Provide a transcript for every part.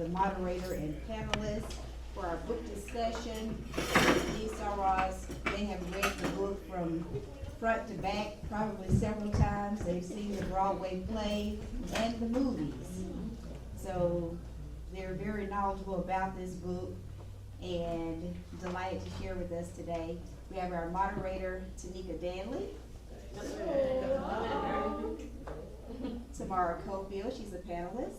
the moderator and panelists for our book discussion. These Sorors, they have read the book from front to back probably several times. They've seen the Broadway play and the movies. So they're very knowledgeable about this book and delighted to share with us today. We have our moderator, Tenika Danley. Tamara Cofield, she's a panelist.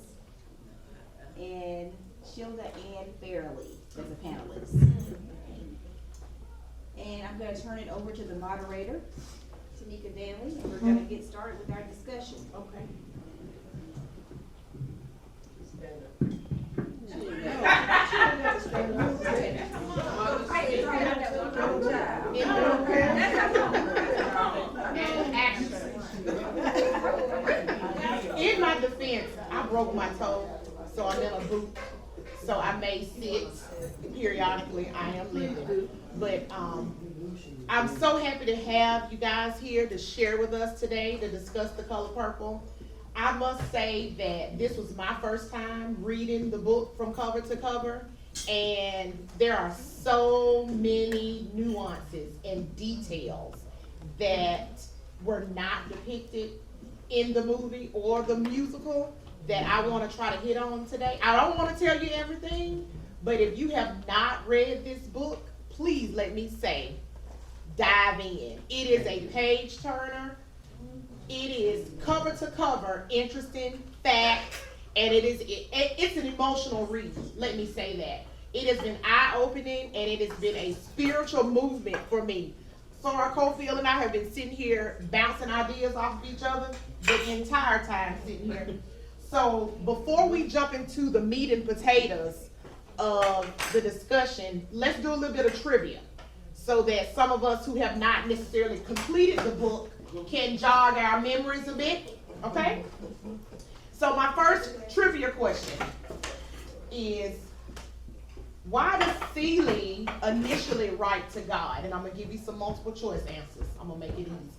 And Cheldia and Fairley as a panelist. And I'm going to turn it over to the moderator, Tenika Danley, and we're going to get started with our discussion. Okay. In my defense, I broke my toe, so I'm in a boot. So I may sit periodically. I am living, but I'm so happy to have you guys here to share with us today to discuss The Color Purple. I must say that this was my first time reading the book from cover to cover, and there are so many nuances and details that were not depicted in the movie or the musical that I want to try to hit on today. I don't want to tell you everything, but if you have not read this book, please let me say, dive in. It is a page turner. It is cover to cover, interesting facts, and it's an emotional read. Let me say that. It has been eye-opening, and it has been a spiritual movement for me. Soror Cofield and I have been sitting here bouncing ideas off of each other the entire time sitting here. So before we jump into the meat and potatoes of the discussion, let's do a little bit of trivia so that some of us who have not necessarily completed the book can jog our memories a bit, okay? So my first trivia question is, why does Fairley initially write to God? And I'm gonna give you some multiple choice answers. I'm gonna make it easy.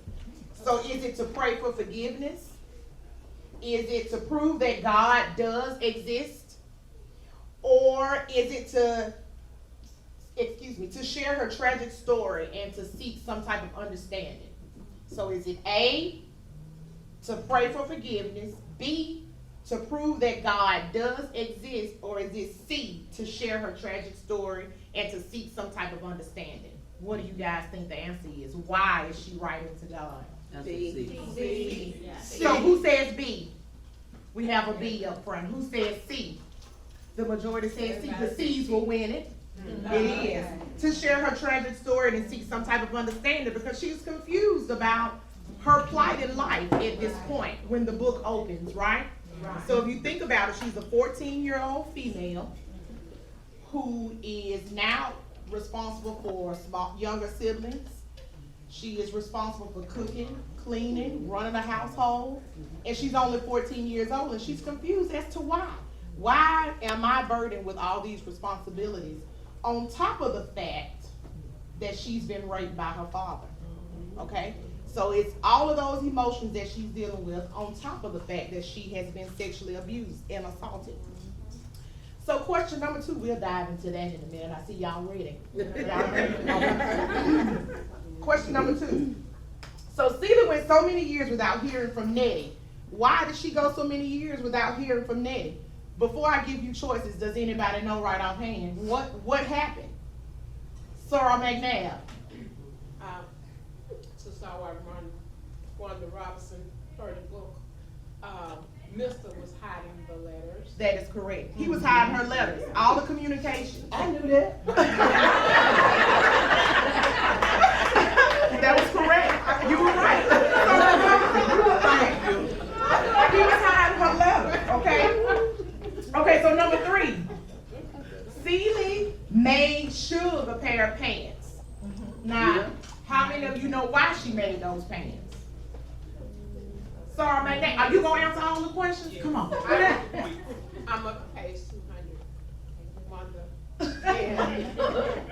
So is it to pray for forgiveness? Is it to prove that God does exist? Or is it to share her tragic story and to seek some type of understanding? So is it A, to pray for forgiveness, B, to prove that God does exist, or is it C, to share her tragic story and to seek some type of understanding? What do you guys think the answer is? Why is she writing to God? B. So who says B? We have a B up front. Who says C? The majority says C. The C's will win it. It is to share her tragic story and seek some type of understanding because she's confused about her plight in life at this point when the book opens, right? So if you think about it, she's a 14-year-old female who is now responsible for younger siblings. She is responsible for cooking, cleaning, running a household, and she's only 14 years old, and she's confused as to why. Why am I burdened with all these responsibilities on top of the fact that she's been raped by her father? Okay? So it's all of those emotions that she's dealing with on top of the fact that she has been sexually abused and assaulted. So question number 2, we'll dive into that in a minute. I see y'all ready. Question number 2. So Celia went so many years without hearing from Nettie. Why did she go so many years without hearing from Nettie? Before I give you choices, does anybody know right offhand what happened? Soror McNabb. So I run Wanda Robinson heard the book. Mr. was hiding the letters. That is correct. He was hiding her letters, all the communication. I knew that. That was correct. You were right. He was hiding her letters, okay? Okay, so number 3. Celie made Suge a pair of pants. Now, how many of you know why she made those pants? Soror McNabb, are you going to answer all the questions? Come on. I'm up to page 200. Wanda. And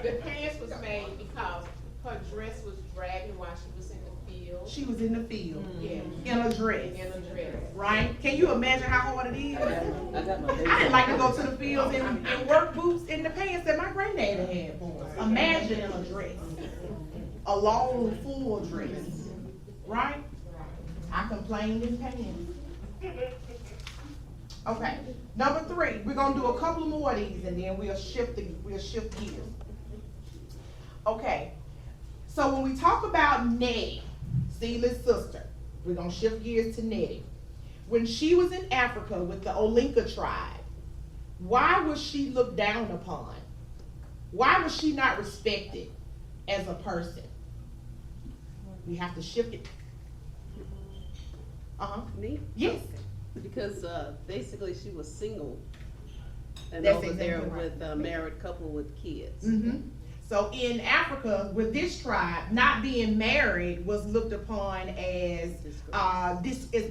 the pants was made because her dress was dragging while she was in the field. she was in the field, Yeah. in a dress, In a dress. right? Can you imagine how hard it is? I got my I didn't like to go to the fields in work boots in the pants that my granddad had for us. Imagine in a dress, a long, full dress, right? I complained in pants. Okay, number 3, we're gonna do a couple more of these and then we'll shift gears. Okay, so when we talk about Nettie, Celia's sister, we're gonna shift gears to Nettie. When she was in Africa with the Olinka tribe, why was she looked down upon? Why was she not respected as a person? We have to shift it. Me? Yes. Because basically she was single and That's over there exactly right. with a married couple with kids. Mm-hmm. So in Africa, with this tribe, not being married was looked upon as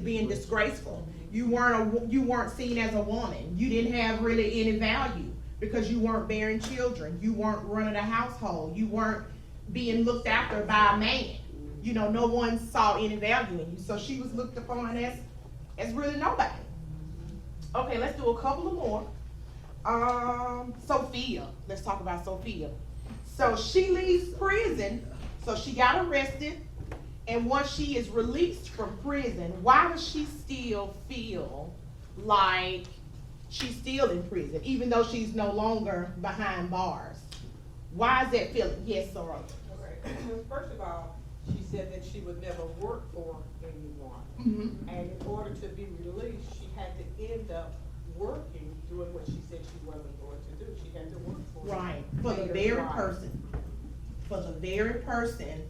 being disgraceful. You weren't seen as a woman. You didn't have really any value because you weren't bearing children. You weren't running a household. You weren't being looked after by a man. You know, no one saw any value in you. So she was looked upon as really nobody. Okay, let's do a couple of more. Sophia. Let's talk about Sophia. So she leaves prison, so she got arrested, and once she is released from prison, why does she still feel like she's still in prison, even though she's no longer behind bars? Why is that feeling? Yes, Soror. Okay. First of all, she said that she would never work for anyone. Mm-hmm. And in order to be released, she had to end up working, doing what she said she wasn't going to do. She had to work for Right, for the very person. For the very person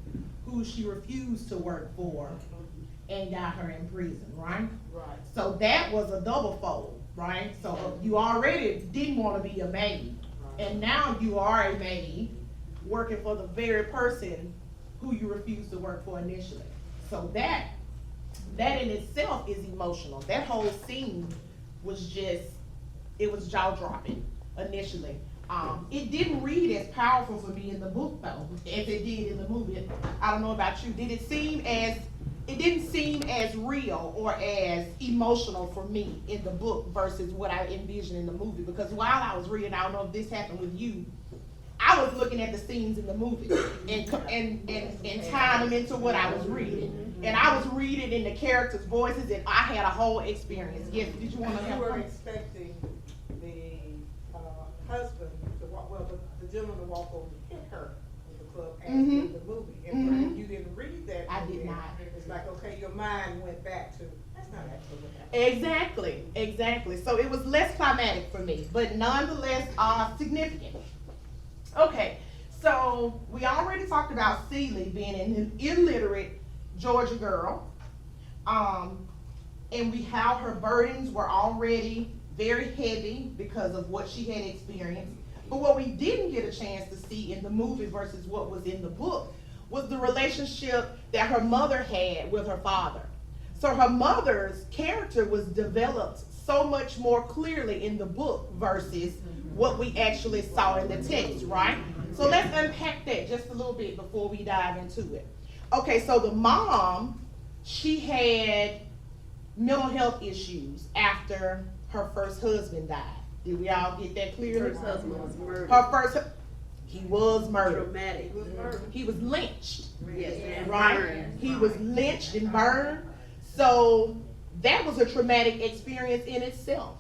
who she refused to work for and got her in prison, right? Right. So that was a double fold, right? So you already didn't want to be a maid, and now you are a maid working for the very person who you refused to work for initially. So that in itself is emotional. That whole scene was it was jaw-dropping initially. It didn't read as powerful for me in the book though, as it did in the movie. I don't know about you. It didn't seem as real or as emotional for me in the book versus what I envisioned in the movie. Because while I was reading, I don't know if this happened with you, I was looking at the scenes in the movie and tying them into what I was reading. And I was reading in the characters' voices and I had a whole experience. Yes, did you want to You have were fun? expecting the husband to walk, the gentleman to walk over and hit her in the club as in the movie. And when you didn't read that, I did not. It's like, okay, your mind went back to, that's not actually what happened. Exactly. So it was less climatic for me, but nonetheless significant. Okay, so we already talked about Celia being an illiterate Georgia girl, and how her burdens were already very heavy because of what she had experienced. But what we didn't get a chance to see in the movie versus what was in the book was the relationship that her mother had with her father. So her mother's character was developed so much more clearly in the book versus what we actually saw in the text, right? So let's unpack that just a little bit before we dive into it. Okay, so the mom, she had mental health issues after her first husband died. Did we all get that clearly? First husband was murdered. He was murdered. Traumatic. He was lynched, Yes. right? Burned. He was lynched and burned. So that was a traumatic experience in itself,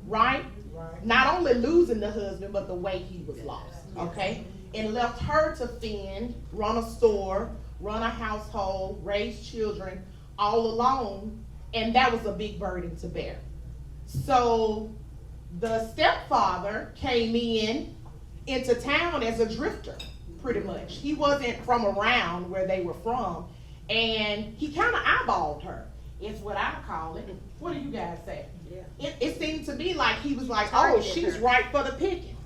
right? Right. Not only losing the husband, but the way he was lost, okay? And left her to fend, run a store, run a household, raise children, all alone, and that was a big burden to bear. So the stepfather came into town as a drifter, pretty much. He wasn't from around where they were from, and he kind of eyeballed her, is what I call it. What do you guys say? Yeah. It seemed to be like he was like, oh, she's right for the picking,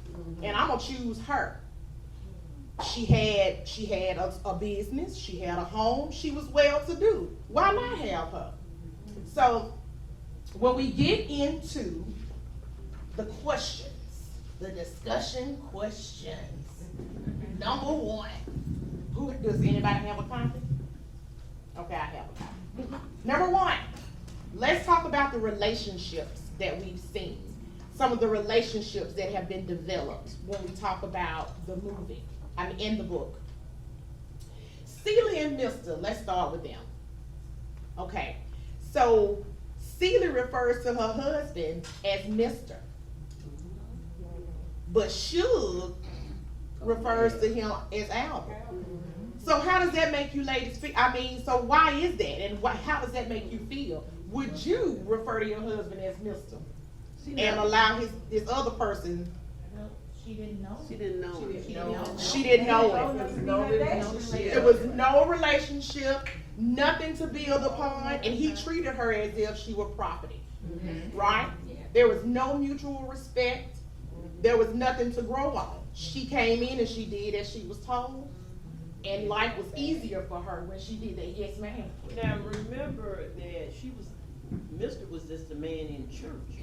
and I'm gonna choose her. She had a business, she had a home, she was well-to-do. Why not have her? So when we get into the questions, the discussion questions, number one, does anybody have a copy? Okay, I Number one, let's talk about the relationships that we've seen. Some of the relationships that have been developed when we talk about the movie, in the book. Celie and Mr., let's start with them. Okay, so Celie refers to her husband as Mr., but Suge refers to him as Albert. So how does that make you ladies feel? I mean, so why is that, and how does that make you feel? Would you refer to your husband as Mr. and allow his other person? She didn't know. She didn't know. She didn't know it. There was no relationship, nothing to build upon, and he treated her as if she were property, right? There was no mutual respect. There was nothing to grow on. She came in and she did as she was told, and life was easier for her when she did that. Yes, ma'am. Now remember that Mr. was just a man in church.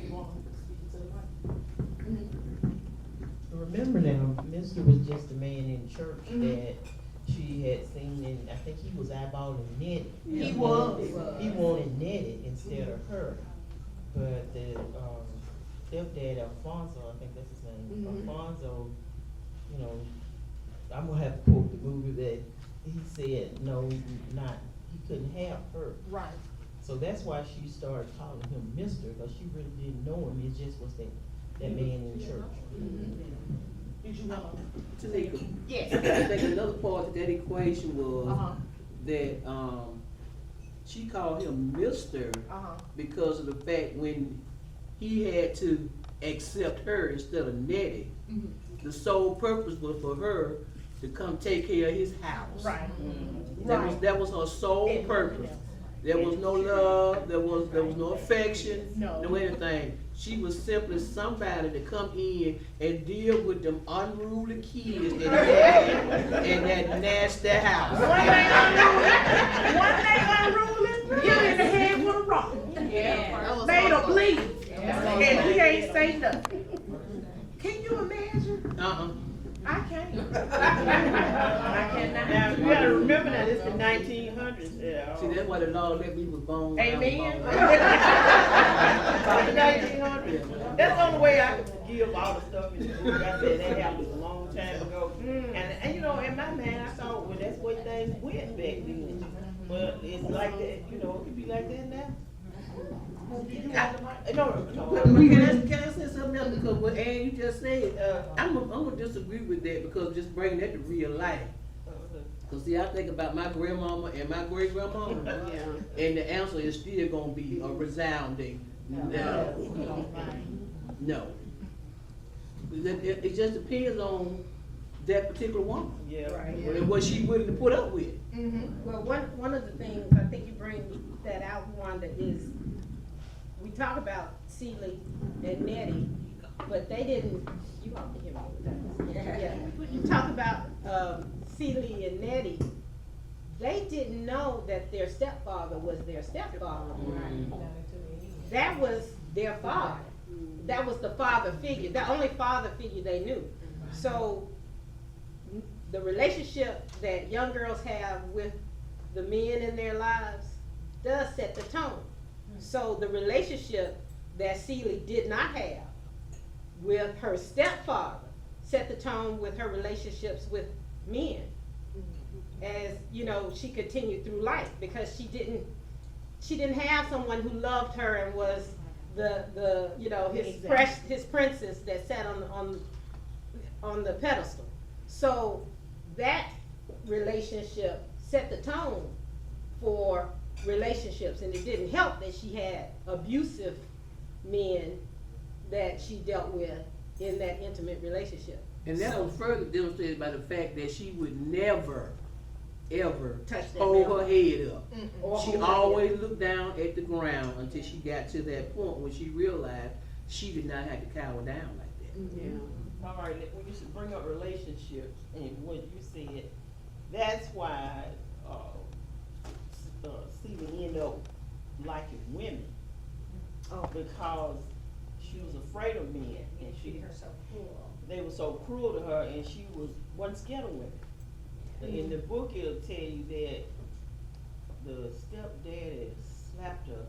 Remember now, Mr. was just a man in church that she had seen, and I think he was eyeballing Nettie. He was. He wanted Nettie instead of her. But the stepdad, Alfonso, I think that's his name, Alfonso, you know, I'm gonna have to quote the movie that he said, no, he couldn't have her. Right. So that's why she started calling him Mr., because she really didn't know him, it just was that man in church. Did you know? Tanika, Yes. I think another part of that equation was Uh-huh. that she called him Mr. Because of the fact when he had to accept her instead of Nettie, the sole purpose was for her to come take care of his house. Right. That was her sole purpose. There was no love, there was no affection, no anything. She was simply somebody to come in and deal with them unruly kids that and that nasty house. One thing unruly, you in the head with a rock. Yeah. Made her bleed. And he ain't say nothing. Can you imagine? I can't. I cannot. Now you gotta remember that it's the 1900s. Yeah. See, that's why the law let me was born. Amen. The 1900s. That's the only way I can forgive all the stuff in the book. I said that happened a long time ago. And you know, in my mind, I thought, well, that's what things went back then. But it's like that, you know, it could be like that now. Can I say something else? Because what Ann you just said, I'm gonna disagree with that because just bringing that to real life. Cause see, I think about my grandmama and my great grandmama, and the answer is still gonna be a resounding no. No. It just depends on that particular woman. Yeah. Right. And what she willing to put up with. Well, one of the things, I think you bring that out, Wanda, is we talk about Celie and Nettie, but they didn't, you ought to hear me with that. Yeah. You talk about Celie and Nettie, they didn't know that their stepfather was their stepfather. That was their father. That was the father figure, the only father figure they knew. So the relationship that young girls have with the men in their lives does set the tone. So the relationship that Celie did not have with her stepfather set the tone with her relationships with men. As you know, she continued through life because she didn't have someone who loved her and was the you know, his princess that sat on the pedestal. So that relationship set the tone for relationships, and it didn't help that she had abusive men that she dealt with in that intimate relationship. And that was further demonstrated by the fact that she would never, ever Touch that hold belt. her head up. Or She hold her always looked down at the ground until she got to that point when she realized she did not have to cower down like that. Yeah. All right, when you should bring up relationships and what you said, that's why Celie ended up liking women. Because she was afraid of men, and they were so cruel to her, and she wasn't scared of women. In the book, it'll tell you that the stepdaddy slapped her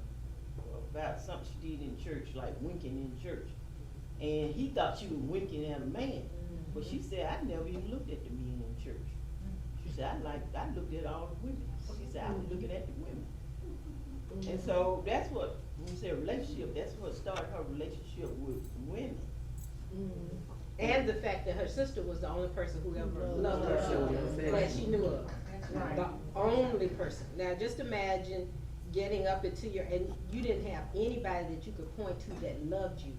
about something she did in church, like winking in church. And he thought she was winking at a man. But she said, I never even looked at the men in church. She said, I looked at all the women. She said, I was looking at the women. And so that's what, when we say relationship, that's what started her relationship with women. And the fact that her sister was the only person who ever loved her, Sure. that she knew of. Right. The only person. Now, just imagine getting up into your, and you didn't have anybody that you could point to that loved you.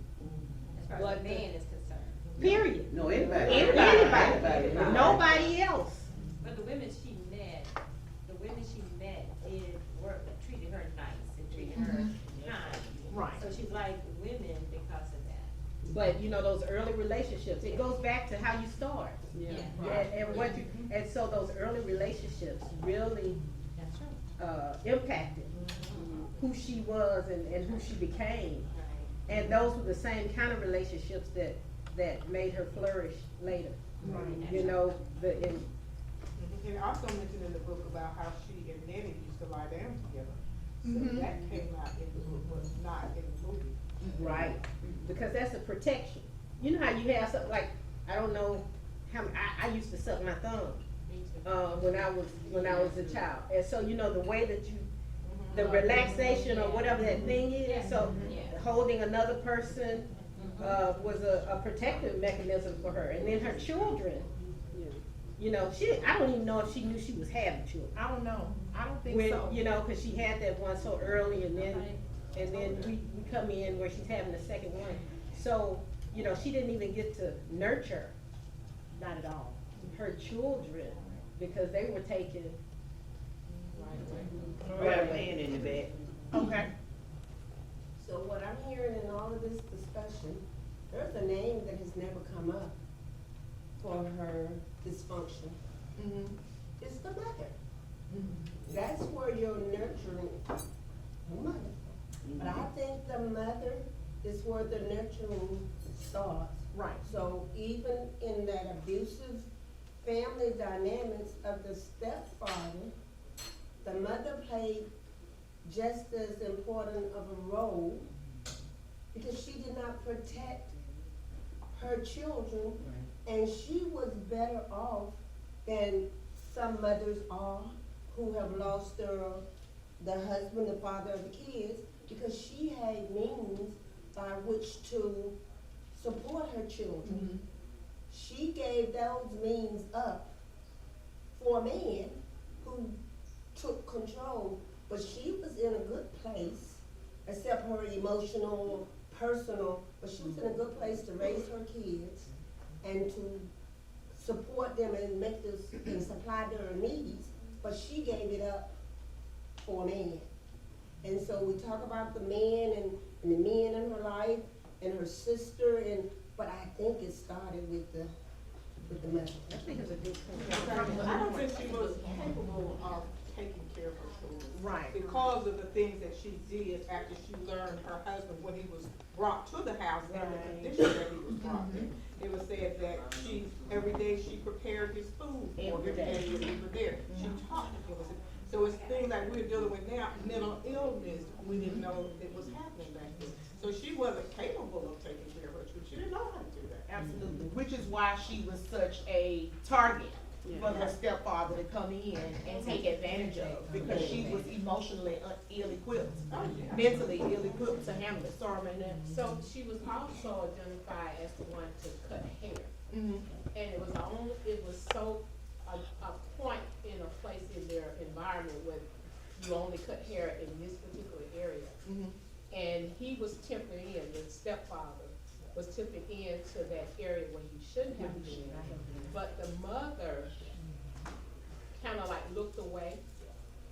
As far as But the man is concerned. Period. No, anybody. Anybody. Nobody else. But the women she met treated her nice and treated her kind. Right. So she's like women because of that. But you know, those early relationships, it goes back to how you start. Yeah. And what you, and so those early relationships really That's right. impacted who she was and who she became. Right. And those were the same kind of relationships that made her flourish later. Right. You know, And also mentioned in the book about how she and Nettie used to lie down together. So that came out in the book, but not in the movie. right, because that's a protection. You know how you have something like, I don't know how, I used to suck my thumb, Me too. when I was a child. And so, you know, the way that you, the relaxation or whatever that thing is, so Yeah. holding another person, was a protective mechanism for her. And then her children, you know, I don't even know if she knew she was having children. I don't know, I don't think When, so. you know, cause she had that one so early and then we come in where she's having the second one. So, you know, she didn't even get to nurture, not at all, her children, because they were taken. We have a hand in the back. Okay. So what I'm hearing in all of this discussion, there's a name that has never come up for her dysfunction. It's the mother. That's where you're nurturing the mother. But I think the mother is where the nurturing starts. Right. So even in that abusive family dynamics of the stepfather, the mother played just as important of a role because she did not protect her children, and she was better off than some mothers are who have lost the husband, the father of the kids, because she had means by which to support her children. She gave those means up for a man who took control, but she was in a good place, except her emotional, personal, but she was in a good place to raise her kids and to support them and make this and supply their needs, but she gave it up for a man. And so we talk about the man and the men in her life and her sister, but I think it started with the mother. I think it's a good point. I don't think she was capable of taking care of her children. Right. Because of the things that she did after she learned her husband, when he was brought to the house and the condition that he was brought in. It was said that every day she prepared his food for him and he was there. She taught him. So it's things like we're dealing with now, mental illness, we didn't know it was happening back then. So she wasn't capable of taking care of her children. She didn't know how to do that. Absolutely, which is why she was such a target for her stepfather to come in and take advantage of, because she was emotionally ill-equipped, mentally ill-equipped to handle it. Sorry, man. So she was also identified as the one to cut hair. And it was so a point in a place in their environment where you only cut hair in this particular area. And he was tempting in, the stepfather was tempting into that area where he shouldn't have been. But the mother kind of like looked away.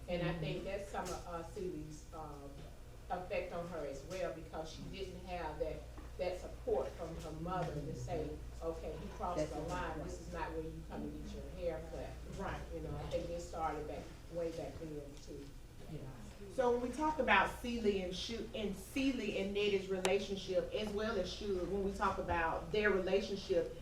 And I think that's some of Celie's effect on her as well, because she didn't have that support from her mother to say, okay, you crossed the line, this is not where you come and get your hair cut. Right. You know, I think this started way back then too. So when we talk about Celie and Nettie's relationship, as well as Suge, when we talk about their relationship,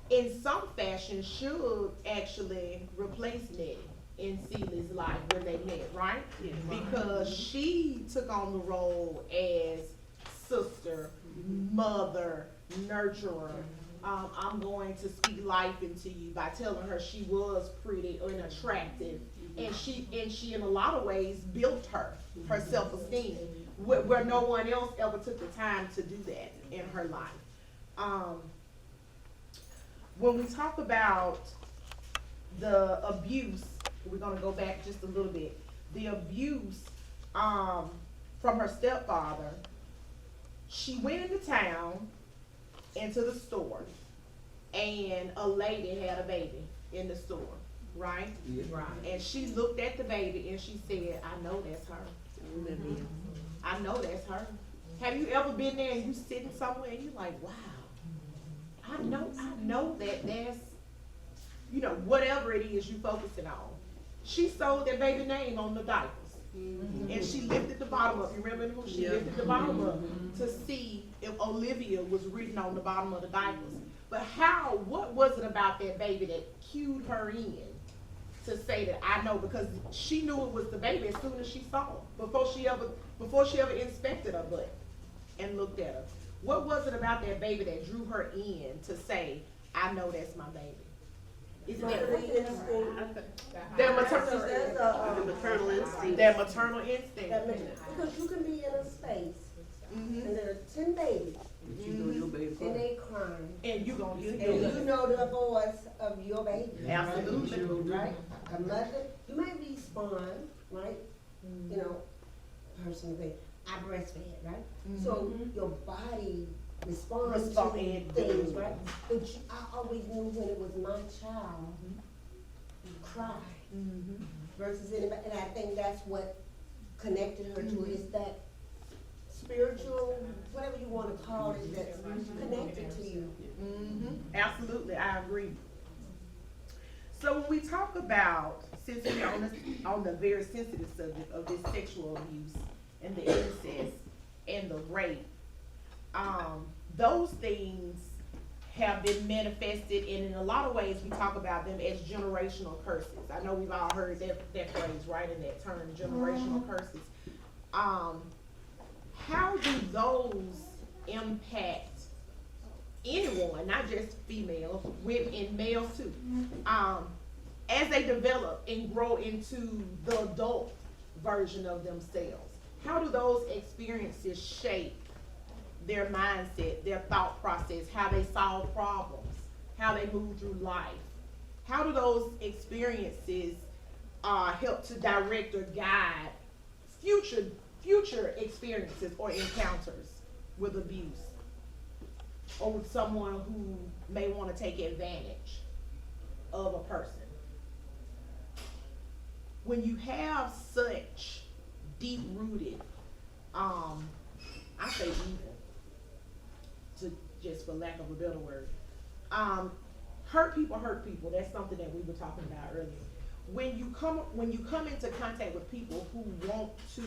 in some fashion, Suge actually replaced Nettie in Celie's life when they met, right? Because she took on the role as sister, mother, nurturer. I'm going to speak life into you by telling her she was pretty and attractive, and she in a lot of ways built her self-esteem where no one else ever took the time to do that in her life. When we talk about the abuse, we're gonna go back just a little bit. The abuse from her stepfather. She went into town, into the store, and a lady had a baby in the store, right? Yeah. Right. And she looked at the baby and she said, I know that's her. I know that's her. Have you ever been there and you sitting somewhere and you're like, wow, I know that that's, you know, whatever it is you focusing on. She sold that baby name on the diapers. And she lifted the bottom up. You remember who she lifted the bottom up to see if Olivia was written on the bottom of the diapers. But what was it about that baby that cued her in to say that I know? Because she knew it was the baby as soon as she saw it, before she ever inspected her butt and looked at her. What was it about that baby that drew her in to say, I know that's my baby? Isn't that their maternal instinct? Their maternal instinct. Because you can be in a space and there are 10 babies and they crying. And you gonna And you know the voice of your baby. Absolutely. Right? A mother, you may respond, right? You know, personal thing. I breastfed, right? So your body responds to things, right? But I always knew when it was my child, you cry versus anybody. And I think that's what connected her to it, is that spiritual, whatever you want to call it, that's connected to you. Absolutely, I agree. So when we talk about, since we're on the very sensitive subject of this sexual abuse and the incest and the rape, those things have been manifested, and in a lot of ways we talk about them as generational curses. I know we've all heard that phrase, right, in that term, generational curses. How do those impact anyone, not just females, women and males too, as they develop and grow into the adult version of themselves? How do those experiences shape their mindset, their thought process, how they solve problems, how they move through life? How do those experiences help to direct or guide future experiences or encounters with abuse or with someone who may want to take advantage of a person? When you have such deep-rooted, I say evil, just for lack of a better word. Hurt people, that's something that we were talking about earlier. When you come into contact with people who want to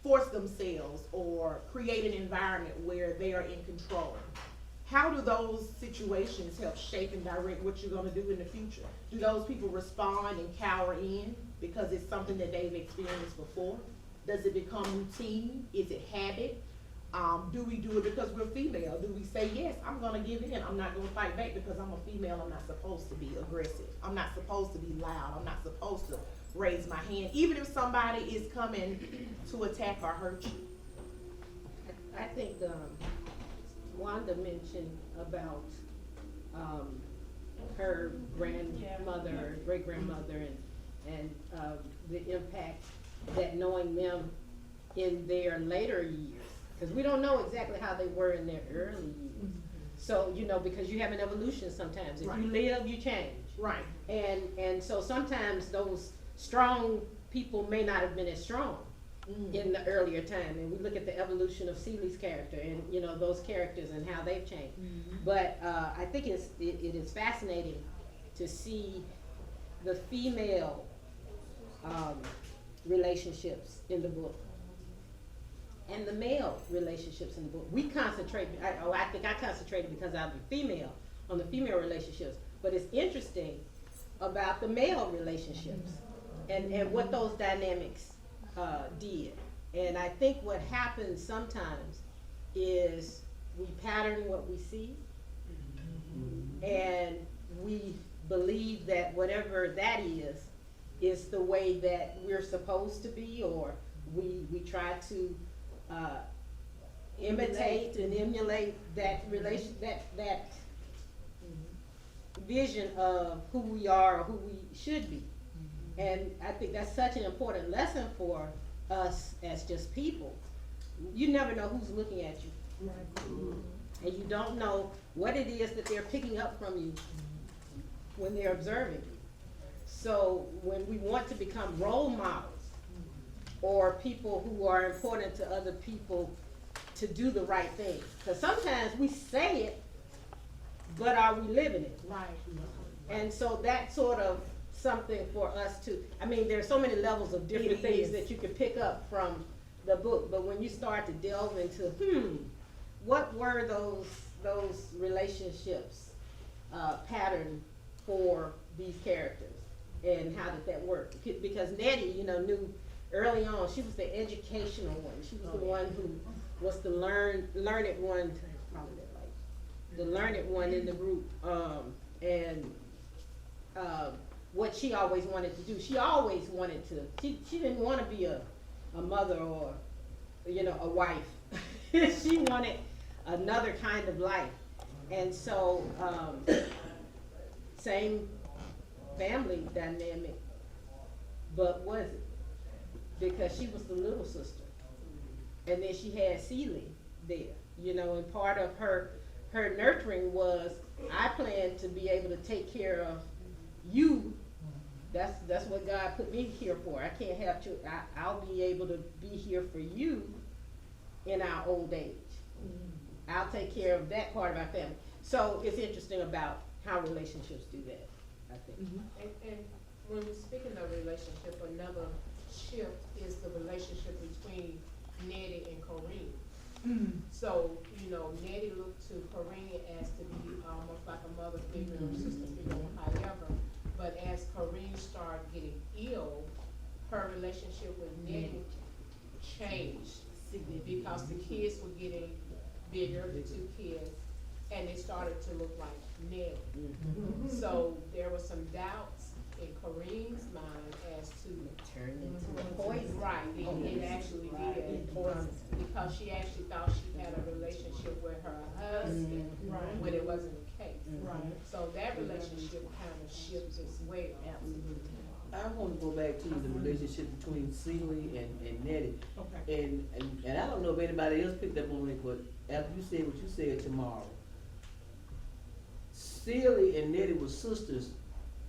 force themselves or create an environment where they are in control, how do those situations help shape and direct what you're going to do in the future? Do those people respond and cower in because it's something that they've experienced before? Does it become routine? Is it habit? Do we do it because we're female? Do we say, yes, I'm gonna give in, I'm not gonna fight back because I'm a female, I'm not supposed to be aggressive, I'm not supposed to be loud, I'm not supposed to raise my hand, even if somebody is coming to attack or hurt you? I think Wanda mentioned about her grandmother, great-grandmother, and the impact that knowing them in their later years, because we don't know exactly how they were in their early years. So, you know, because you have an evolution sometimes. If you live, you change. Right. And so sometimes those strong people may not have been as strong in the earlier time. And we look at the evolution of Celie's character and, you know, those characters and how they've changed. But I think it is fascinating to see the female relationships in the book and the male relationships in the book. We concentrate, I think I concentrated because I'm a female, on the female relationships. But it's interesting about the male relationships and what those dynamics did. And I think what happens sometimes is we pattern what we see, and we believe that whatever that is the way that we're supposed to be, or we try to imitate and emulate that relation, that vision of who we are or who we should be. And I think that's such an important lesson for us as just people. You never know who's looking at you. And you don't know what it is that they're picking up from you when they're observing you. So when we want to become role models or people who are important to other people to do the right thing, because sometimes we say it, but are we living it? Right. And so that's sort of something for us to, I mean, there's so many levels of different things that you can pick up from the book, but when you start to delve into, what were those relationships pattern for these characters, and how did that work? Because Nettie, you know, knew early on, she was the educational one. She was the one who was the learned one, probably that light, the learned one in the group, and what she always wanted to do. She always wanted to, she didn't want to be a mother or, you know, a wife. She wanted another kind of life. And so, same family dynamic, but was it? Because she was the little sister. And then she had Celie there, you know, and part of her nurturing was, I plan to be able to take care of you. That's what God put me here for. I can't have children. I'll be able to be here for you in our old age. I'll take care of that part of our family. So it's interesting about how relationships do that, I think. And when we're speaking of relationship, another shift is the relationship between Nettie and Corinne. So, you know, Nettie looked to Corinne as to be almost like a mother figure or sister figure or however. But as Corinne started getting ill, her relationship with Nettie changed because the kids were getting bigger, the two kids, and they started to look like Nettie. So there were some doubts in Corinne's mind as to Turn into a poison. right, it actually did, because she actually thought she had a relationship with her husband, when it wasn't the case. So that relationship kind of shifts as well. I want to go back to the relationship between Celie and Nettie. Okay. And I don't know if anybody else picked up on it, but after you said what you said tomorrow, Celie and Nettie were sisters,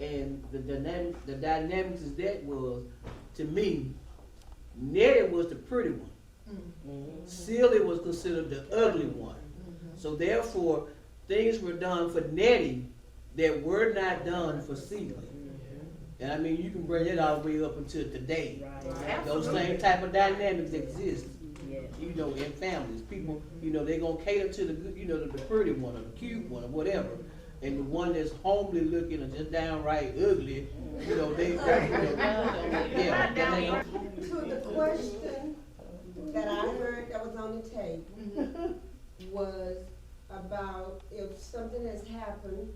and the dynamics is that was, to me, Nettie was the pretty one. Celie was considered the ugly one. So therefore, things were done for Nettie that were not done for Celie. And I mean, you can bring it all the way up until today. Those same type of dynamics exist, you know, in families. People, you know, they're gonna cater to the, you know, the pretty one or the cute one or whatever. And the one that's homely looking or just downright ugly, you know, they, yeah. To the question that I heard that was on the tape was about if something has happened,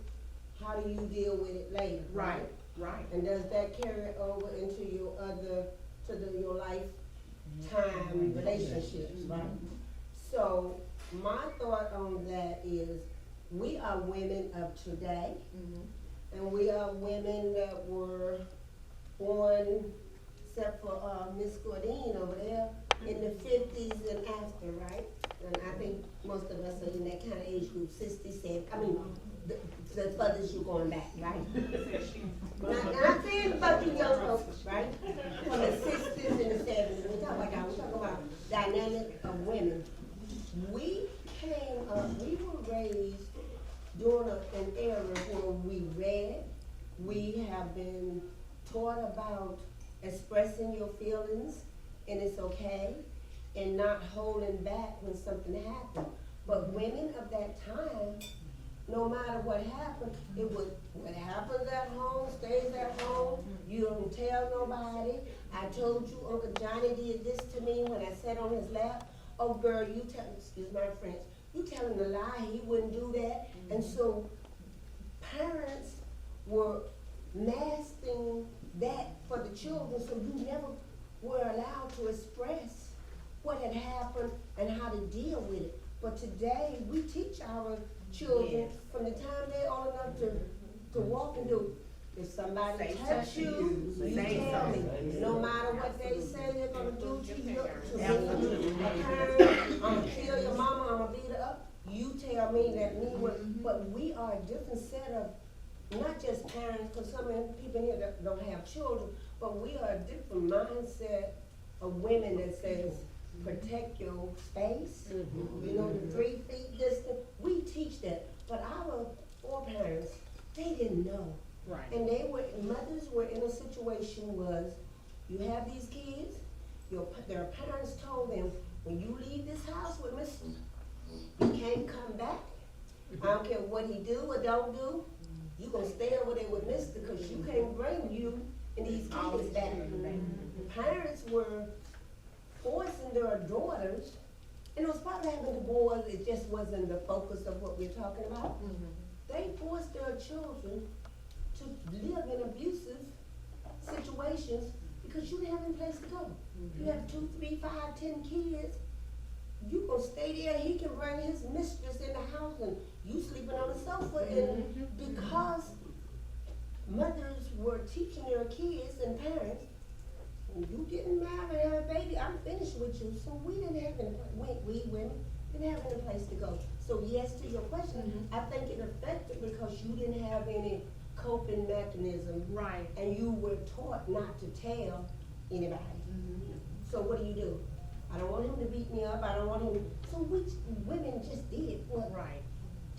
how do you deal with it later? Right. And does that carry over into your other, your lifetime relationships, right? So my thought on that is, we are women of today, and we are women that were born, except for Miss Gourdine over there, in the 50s and after, right? And I think most of us are in that kind of age group, 67, I mean, the furthest you're going back, right? Not saying about you young folks, right? From the 60s and the 70s, we're talking about dynamic of women. We came up, we were raised during an era where we read, we have been taught about expressing your feelings, and it's okay, and not holding back when something happened. But women of that time no matter what happened, it was, what happens at home, stays at home. You don't tell nobody. I told you Uncle Johnny did this to me when I sat on his lap. Oh girl, you tell, excuse my French, you telling a lie, he wouldn't do that. And so parents were masking that for the children, so you never were allowed to express what had happened and how to deal with it. But today, we teach our children from the time they're old enough to walk and do. If somebody touch you, you tell me. No matter what they say they're gonna do to you, to me, I'm gonna kill your mama, I'm gonna beat her up. You tell me that me, but we are a different set of, not just parents, because some people here that don't have children, but we are a different mindset of women that says, protect your space, you know, the 3 feet distance. We teach that, but our foreparents, they didn't know. Right. And mothers were in a situation was, you have these kids, their parents told them, when you leave this house with Mr., you can't come back. I don't care what he do or don't do, you gonna stay over there with Mr. because you can't bring you and these kids back. Parents were forcing their daughters, and it was probably happening to boys, it just wasn't the focus of what we're talking about. They forced their children to live in abusive situations because you didn't have any place to go. You have 2, 3, 5, 10 kids. You gonna stay there, he can bring his mistress in the house and you sleeping on the sofa. And because mothers were teaching their kids and parents, when you getting married and have a baby, I'm finished with you. So we didn't have any, we women didn't have any place to go. So yes, to your question, I think it affected because you didn't have any coping mechanism. Right. And you were taught not to tell anybody. So what do? I don't want him to beat me up, I don't want him, so which women just did what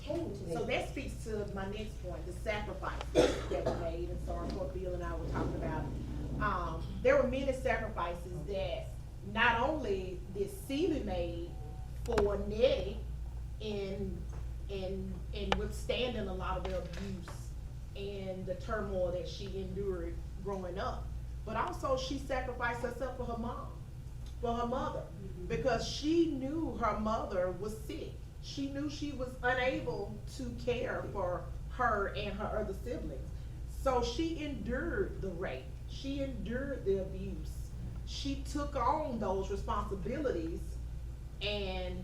came to them. So that speaks to my next point, the sacrifices that were made, and Soror Cofield and I were talking about. There were many sacrifices that not only did Celia made for Nettie in withstanding a lot of the abuse and the turmoil that she endured growing up, but also she sacrificed herself for her mom, for her mother, because she knew her mother was sick. She knew she was unable to care for her and her other siblings. So she endured the rape. She endured the abuse. She took on those responsibilities and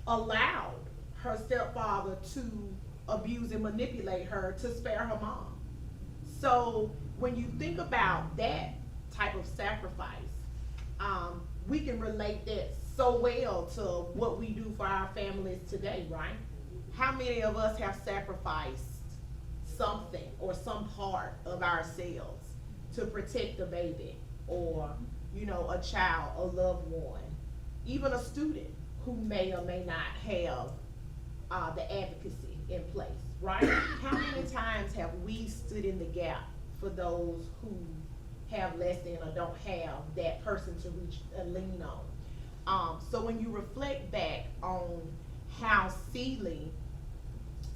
allowed her stepfather to abuse and manipulate her to spare her mom. So when you think about that type of sacrifice, we can relate that so well to what we do for our families today, right? How many of us have sacrificed something or some part of ourselves to protect a baby or, you know, a child, a loved one, even a student who may or may not have the advocacy in place, right? How many times have we stood in the gap for those who have less than or don't have that person to reach and lean on? So when you reflect back on how Celia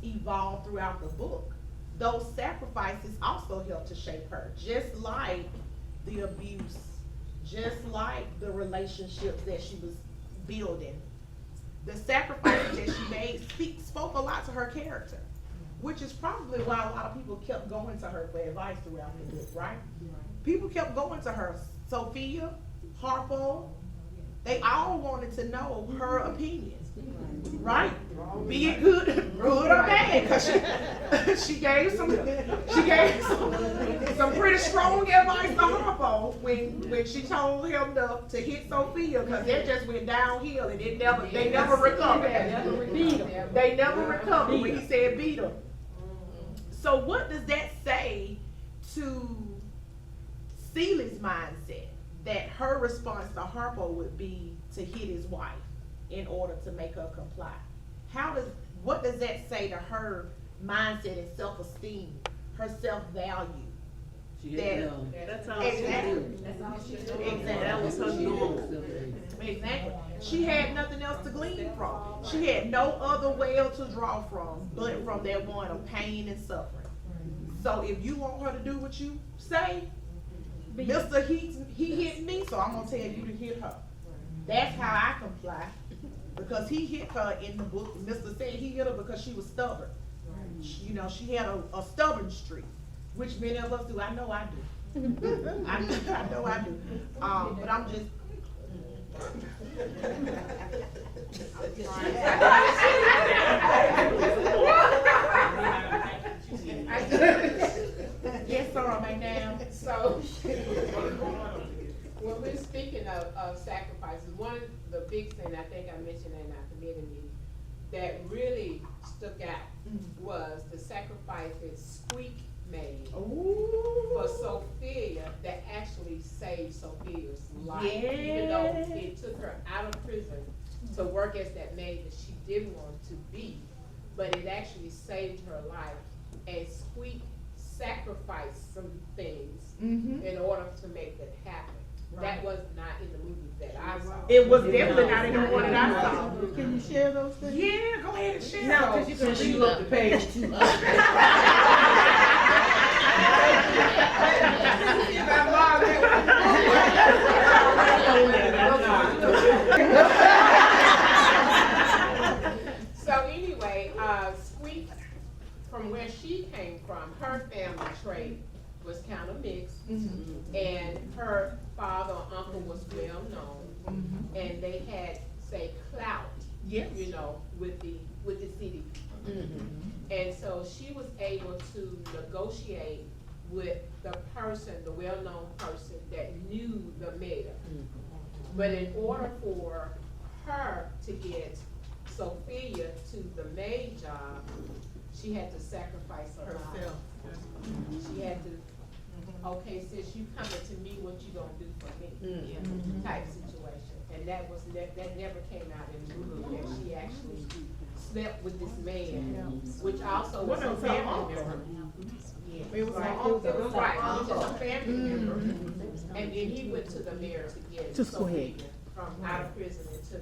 evolved throughout the book, those sacrifices also helped to shape her, just like the abuse, just like the relationships that she was building. The sacrifices that she made spoke a lot to her character, which is probably why a lot of people kept going to her for advice throughout the book, right? People kept going to her. Sophia, Harpo, they all wanted to know her opinion, right? Be it good or bad, because she gave some pretty strong advice to Harpo when she told him to hit Sophia, because that just went downhill and they never recovered. They never recovered when he said beat her. So what does that say to Celia's mindset, that her response to Harpo would be to hit his wife in order to make her comply? What does that say to her mindset and self-esteem, her self-value? That's all Exactly. she did. Exactly. That was her norm. Exactly. She had nothing else to glean from. She had no other well to draw from but from that one of pain and suffering. So if you want her to do what you say, Mr. He hit me, so I'm gonna tell you to hit her. That's how I comply. Because he hit her in the book. Mr. said he hit her because she was stubborn. You know, she had a stubborn streak, which many of us do. I know I do. I know I do. But I'm just. Yes, Soror McNabb. So, when we're speaking of sacrifices, one of the big things I think I mentioned in our committee meeting that really stuck out was the sacrifice that Squeak made for Sophia that actually saved Sophia's life. Even though it took her out of prison to work as that maid that she didn't want to be, but it actually saved her life. And Squeak sacrificed some things in order to make that happen. That was not in the movie that I saw. It was definitely not in the one that I saw. Can you share those things? Yeah, go ahead and share. No, because you can Since you read up to page 2. So anyway, Squeak, from where she came from, her family trade was kind of mixed, and her father or uncle was well known, and they had, say, clout, you know, with the city. And so she was able to negotiate with the person, the well-known person that knew the mayor. But in order for her to get Sophia to the maid job, she had to sacrifice her life. She had to, okay, since you coming to me, what you gonna do for me? Type situation. And that never came out in the movie, that she actually slept with this man, which also was a family member. It was Right, her uncle. it was right, which is a family member. And then he went to the mayor to get Sophia from out of prison into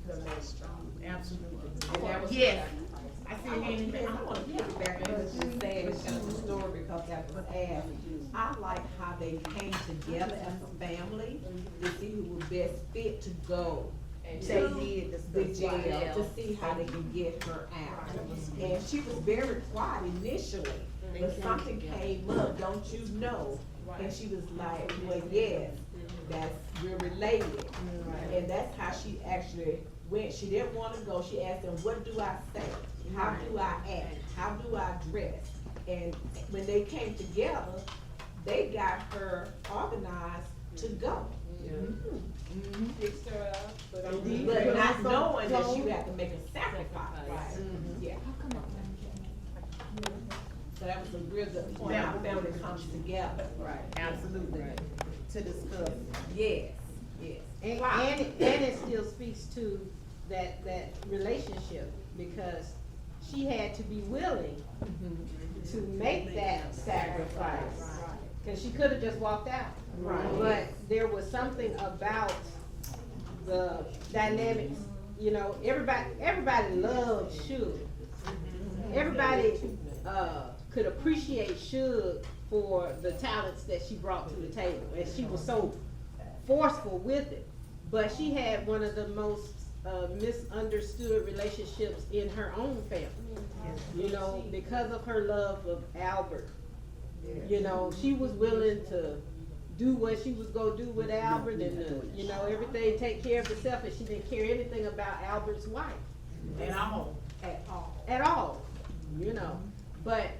the main job. Absolutely. And that was the Yes. sacrifice. I see anything. I want to piggyback on what you said, it's just a story because that was asked. I like how they came together as a family to see who was best fit to go And to they the jail to see how they can get her out. And she was very quiet initially, but something came up, don't you know? And she was like, well, yes, we're related. And that's how she actually went. She didn't want to go. She asked them, what do I say? How do I act? How do I dress? And when they came together, they got her organized to go. fixed her up, but But not knowing that she would have to make a sacrifice. Yeah. So that was a real good point, how family comes together. Right. Absolutely. To discuss. Yes, yes. And it still speaks to that relationship, because she had to be willing to make that sacrifice. Cause she could've just walked out. Right. But there was something about the dynamics, you know, everybody loved Suge. Everybody, could appreciate Suge for the talents that she brought to the table, and she was so forceful with it. But she had one of the most misunderstood relationships in her own family. You know, because of her love of Albert. You know, she was willing to do what she was gonna do with Albert, and you know, everything take care of itself, and she didn't care anything about Albert's wife. And I'm on. At all, you know. But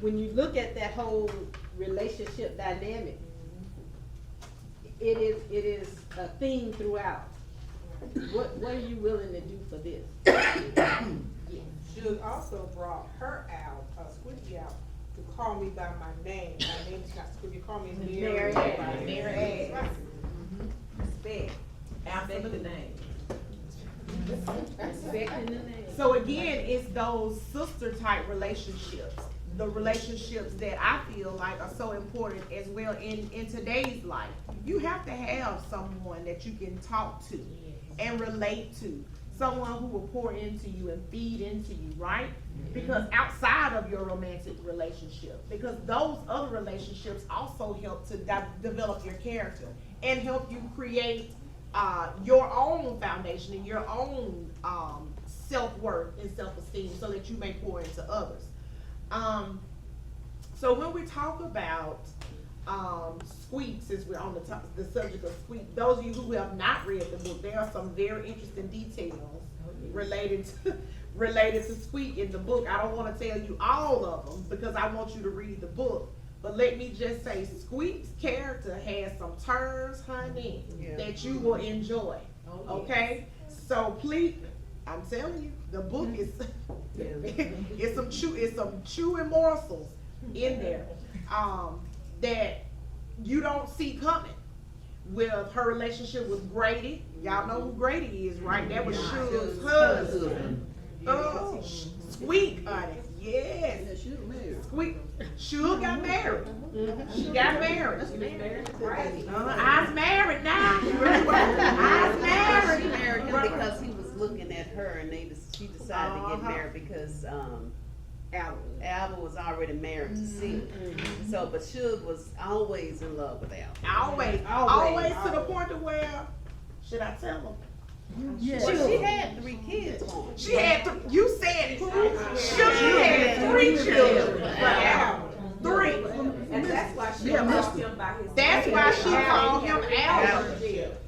when you look at that whole relationship dynamic, it is a theme throughout. What are you willing to do for this? Suge also brought her out, Squeaky out, to call me by my name. My name is not Squeaky, call me Mary. Mary. Respect. Respect the name. Respecting the name. So again, it's those sister type relationships the relationships that I feel like are so important as well in today's life. You have to have someone that you can talk to and relate to. Someone who will pour into you and feed into you, right? Because outside of your romantic relationship, because those other relationships also help to develop your character and help you create your own foundation and your own self-worth and self-esteem so that you may pour into others. So when we talk about Squeak, since we're on the subject of Squeak, those of you who have not read the book, there are some very interesting details related to Squeak in the book. I don't want to tell you all of them because I want you to read the book. But let me just say, Squeak's character has some turns, honey, that you will enjoy. Okay? So please, I'm telling you, the book is it's some chewing morsels in there that you don't see coming. With her relationship with Grady, y'all know who Grady is, right? That was Suge's husband. Oh, Squeak, honey. Yes. Squeak. Suge got married. She got married. I's married now. I's married. She married him because he was looking at her, and she decided to get married because Albert was already married to Celia. So, but Suge was always in love with Albert. Always to the point of where, should I tell him? Well, she had 3 kids for him. She had, you said, Suge had 3 children for Albert. 3. And that's why she called him by his name. That's why she called him Albert.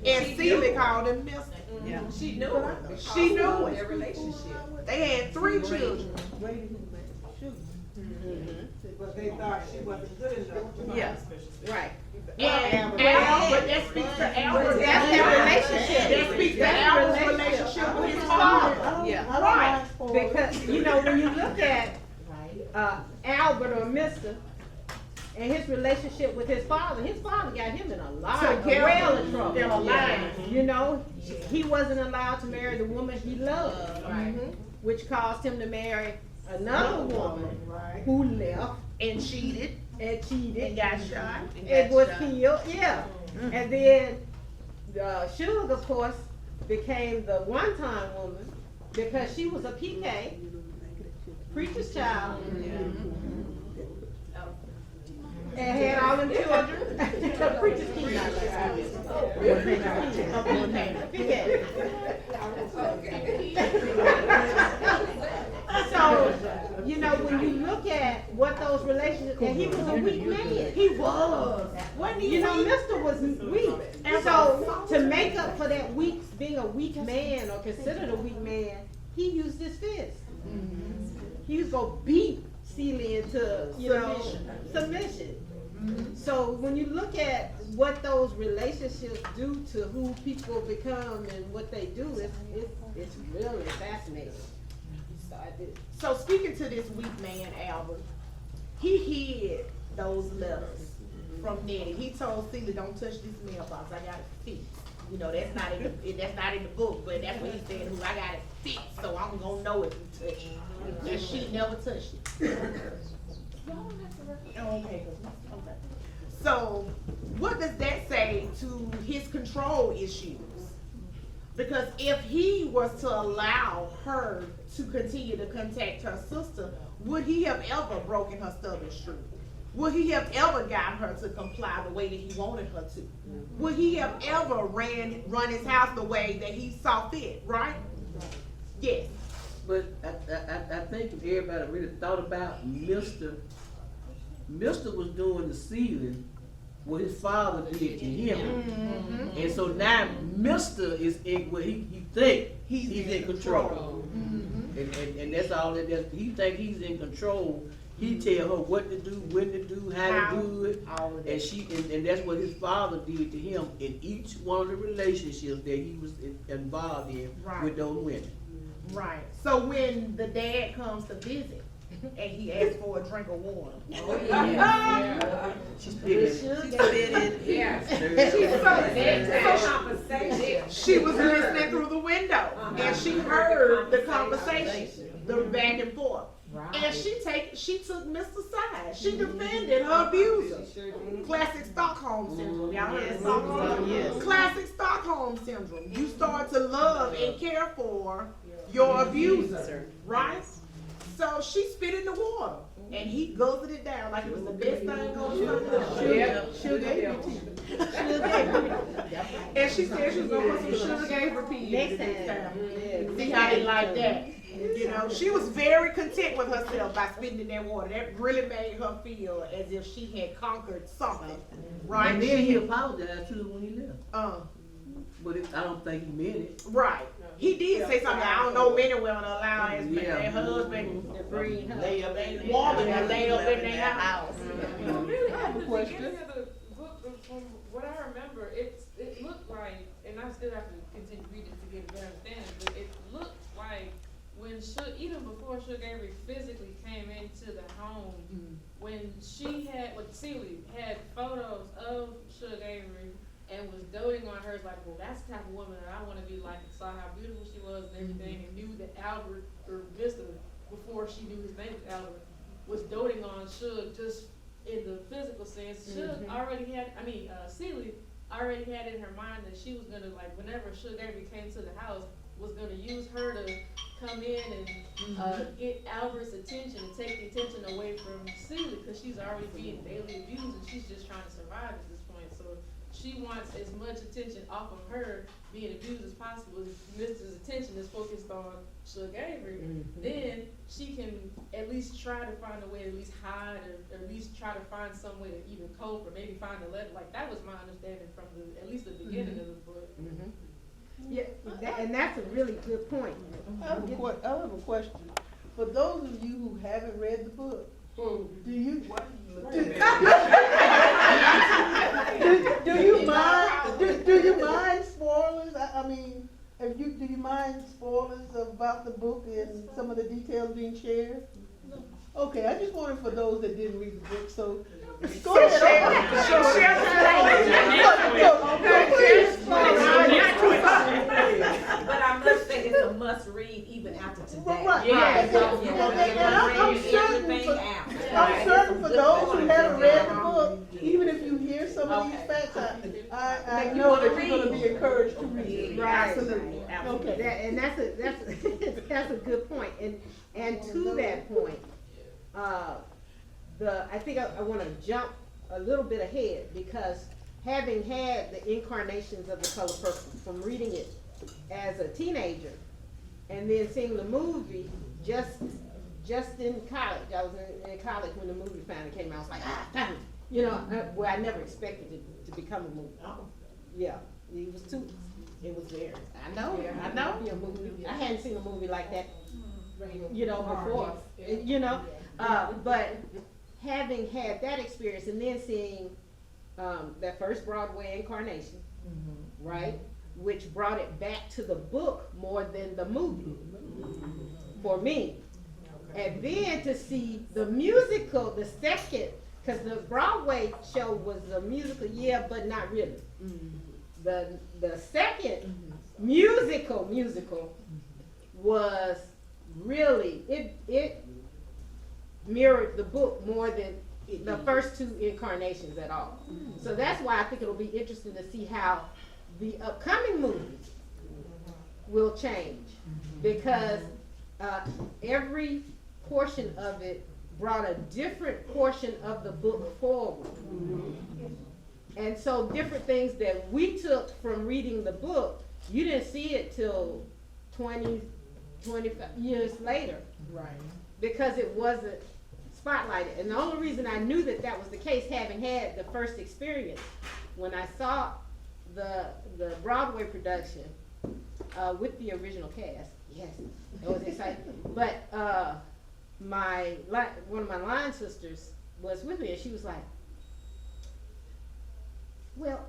And Celia called him Mr. Yeah. She knew him. She knew Their it. relationship. They had 3 children. But they thought she wasn't good enough to Yeah. Right. And Albert, that speaks to Albert. That's their relationship. That speaks to Albert's relationship with his father. Yeah. Right. Because, you know, when you look at Albert or Mr. and his relationship with his father got him in a lot of trouble. In a line. You know, he wasn't allowed to marry the woman he loved, which caused him to marry another woman who left And cheated. and got shot. and was killed, And then Suge, of course, became the one-time woman because she was a PK, preacher's child, and had all them children. The preacher's So, you know, when you look at what those relationships, and he was a weak man. He was. Wasn't he You know, weak? Mr. was weak. And so, to make up for that being a weak man or considered a weak man, he used his fist. He was gonna beat Celia into, submission. So when you look at what those relationships do to who people become and what they do, it's really fascinating. So speaking to this weak man, Albert, he hid those letters from Nettie. He told Celia, "Don't touch this mailbox. I got it fixed." You know, that's not in the book, but that's what he said. I got it fixed, so I'm gonna know if you touch it. And she never touched it. Okay. So, what does that say to his control issues? Because if he was to allow her to continue to contact her sister, would he have ever broken her stubborn streak? Would he have ever got her to comply the way that he wanted her to? Would he have ever run his house the way that he saw fit, right? Yes. But I think if everybody really thought about Mr. was doing the sealing what his father did to him. And so now Mr. is in what he think he's in control. And that's all that does. He think he's in control. He tell her what to do, when to do, how to do it. And that's what his father did to him in each one of the relationships that he was involved in with those women. Right. So when the dad comes to visit and he asks for a drink of water. She's spitting. She was listening through the window and she heard the conversation, the back and forth. And she took Mr. side. She defended her abuser. Classic Stockholm syndrome. Y'all heard of Stockholm? Yes. Classic Stockholm syndrome. You start to love and care for your abuser, right? So she spit in the water, and he guzzled it down like it was the best thing on the Sugar. And she said she was gonna put some sugar cane repeat Next next time. time. See how they like that. You know, she was very content with herself by spitting in that water. That really made her feel as if she had conquered something, right? And then he apologized to her when he left. But I don't think he meant it. Right. He did say something. I don't know many women allow their husband To bring her. Lay up in woman to lay up in their house. Really, I have a question. beginning of the book, from what I remember, it looked like, and I still have to continue reading to get a better understanding, but it looked like when even before Sugar Avery physically came into the home, when Celie had photos of Sugar Avery and was doting on her, like, well, that's the type of woman that I want to be like, and saw how beautiful she was and everything, and knew that Albert, or Mr., before she knew his name was Albert, was doting on Suge just in the physical sense. Suge already had, Celie already had in her mind that she was gonna, like, whenever Suge Avery came to the house, was gonna use her to come in and get Albert's attention and take the attention away from Celie, because she's already being daily abused and she's just trying to survive at this point. So she wants as much attention off of her being abused as possible. Mr's attention is focused on Suge Avery. Then she can at least try to find a way to at least hide, or at least try to find some way to even cope, or maybe find a letter. Like, that was my understanding from at least the beginning of the book. Yeah, and that's a really good point. I have a question. For those of you who haven't read the book, do you mind spoilers? I mean, do you mind spoilers about the book and some of the details being shared? Okay, I just wanted for those that didn't read the book, so go ahead. But I must say it's a must read even after today. I'm certain for those who haven't read the book, even if you hear some of these facts, I know that you're going to be encouraged to read it. Right. Absolutely. Okay. And that's a good point. And to that point, I think I want to jump a little bit ahead, because having had the incarnations of The Color Purple from reading it as a teenager and then seeing the movie just in college. I was in college when the movie finally came out. I was like, you know, where I never expected it to become a movie. Yeah, it was there. I know. I hadn't seen a movie like that, you know, before, you know, but having had that experience and then seeing that first Broadway incarnation, right, which brought it back to the book more than the movie for me. And then to see the musical, the second, because the Broadway show was a musical, yeah, but not really. The second musical was really, it mirrored the book more than the first two incarnations at all. So that's why I think it'll be interesting to see how the upcoming movies will change, because every portion of it brought a different portion of the book forward. And so different things that we took from reading the book, you didn't see it till 20, 25 years later. Right. Because it wasn't spotlighted. And the only reason I knew that that was the case, having had the first experience, when I saw the Broadway production with the original cast, yes, it was exciting. But one of my line sisters was with me, and she was like, well,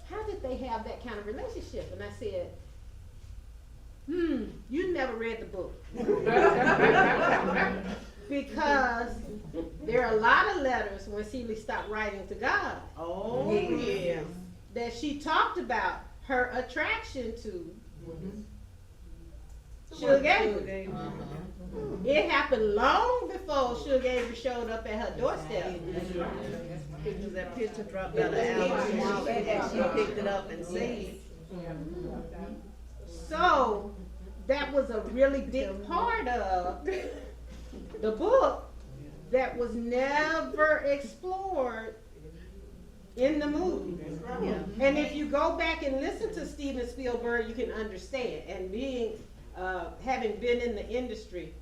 how did they have that kind of relationship? And I said, you never read the book. Because there are a lot of letters when Celie stopped writing to God. Oh, yeah. That she talked about her attraction to Sugar Avery. It happened long before Sugar Avery showed up at her doorstep. Because that picture dropped out of Alice, and she picked it up and saved. So that was a really big part of the book that was never explored in the movie. Yeah. And if you go back and listen to Steven Spielberg, you can understand. And having been in the industry,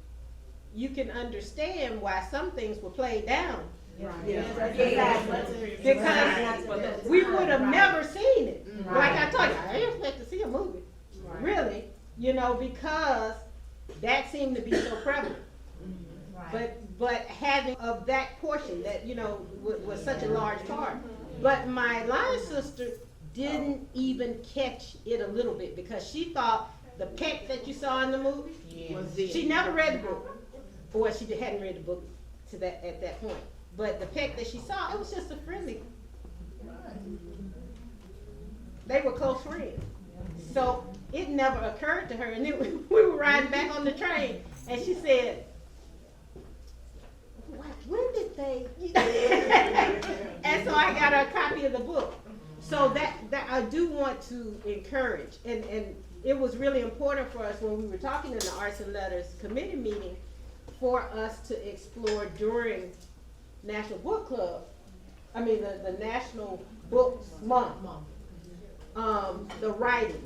you can understand why some things were played down. Because we would have never seen it. Like I told you, I didn't expect to see a movie. Really, because that seemed to be so prevalent. But having of that portion that, was such a large part. But my line sister didn't even catch it a little bit because she thought the Peck that you saw in the movie, she never read the book. Or she hadn't read the book at that point. But the Peck that she saw, it was just a friendly. They were close friends. So it never occurred to her. And then we were riding back on the train, and she said, when did they? And so I got her a copy of the book. So that I do want to encourage. And it was really important for us when we were talking in the Arts and Letters Committee meeting for us to explore during National Book Club, the National Books Month, the writing.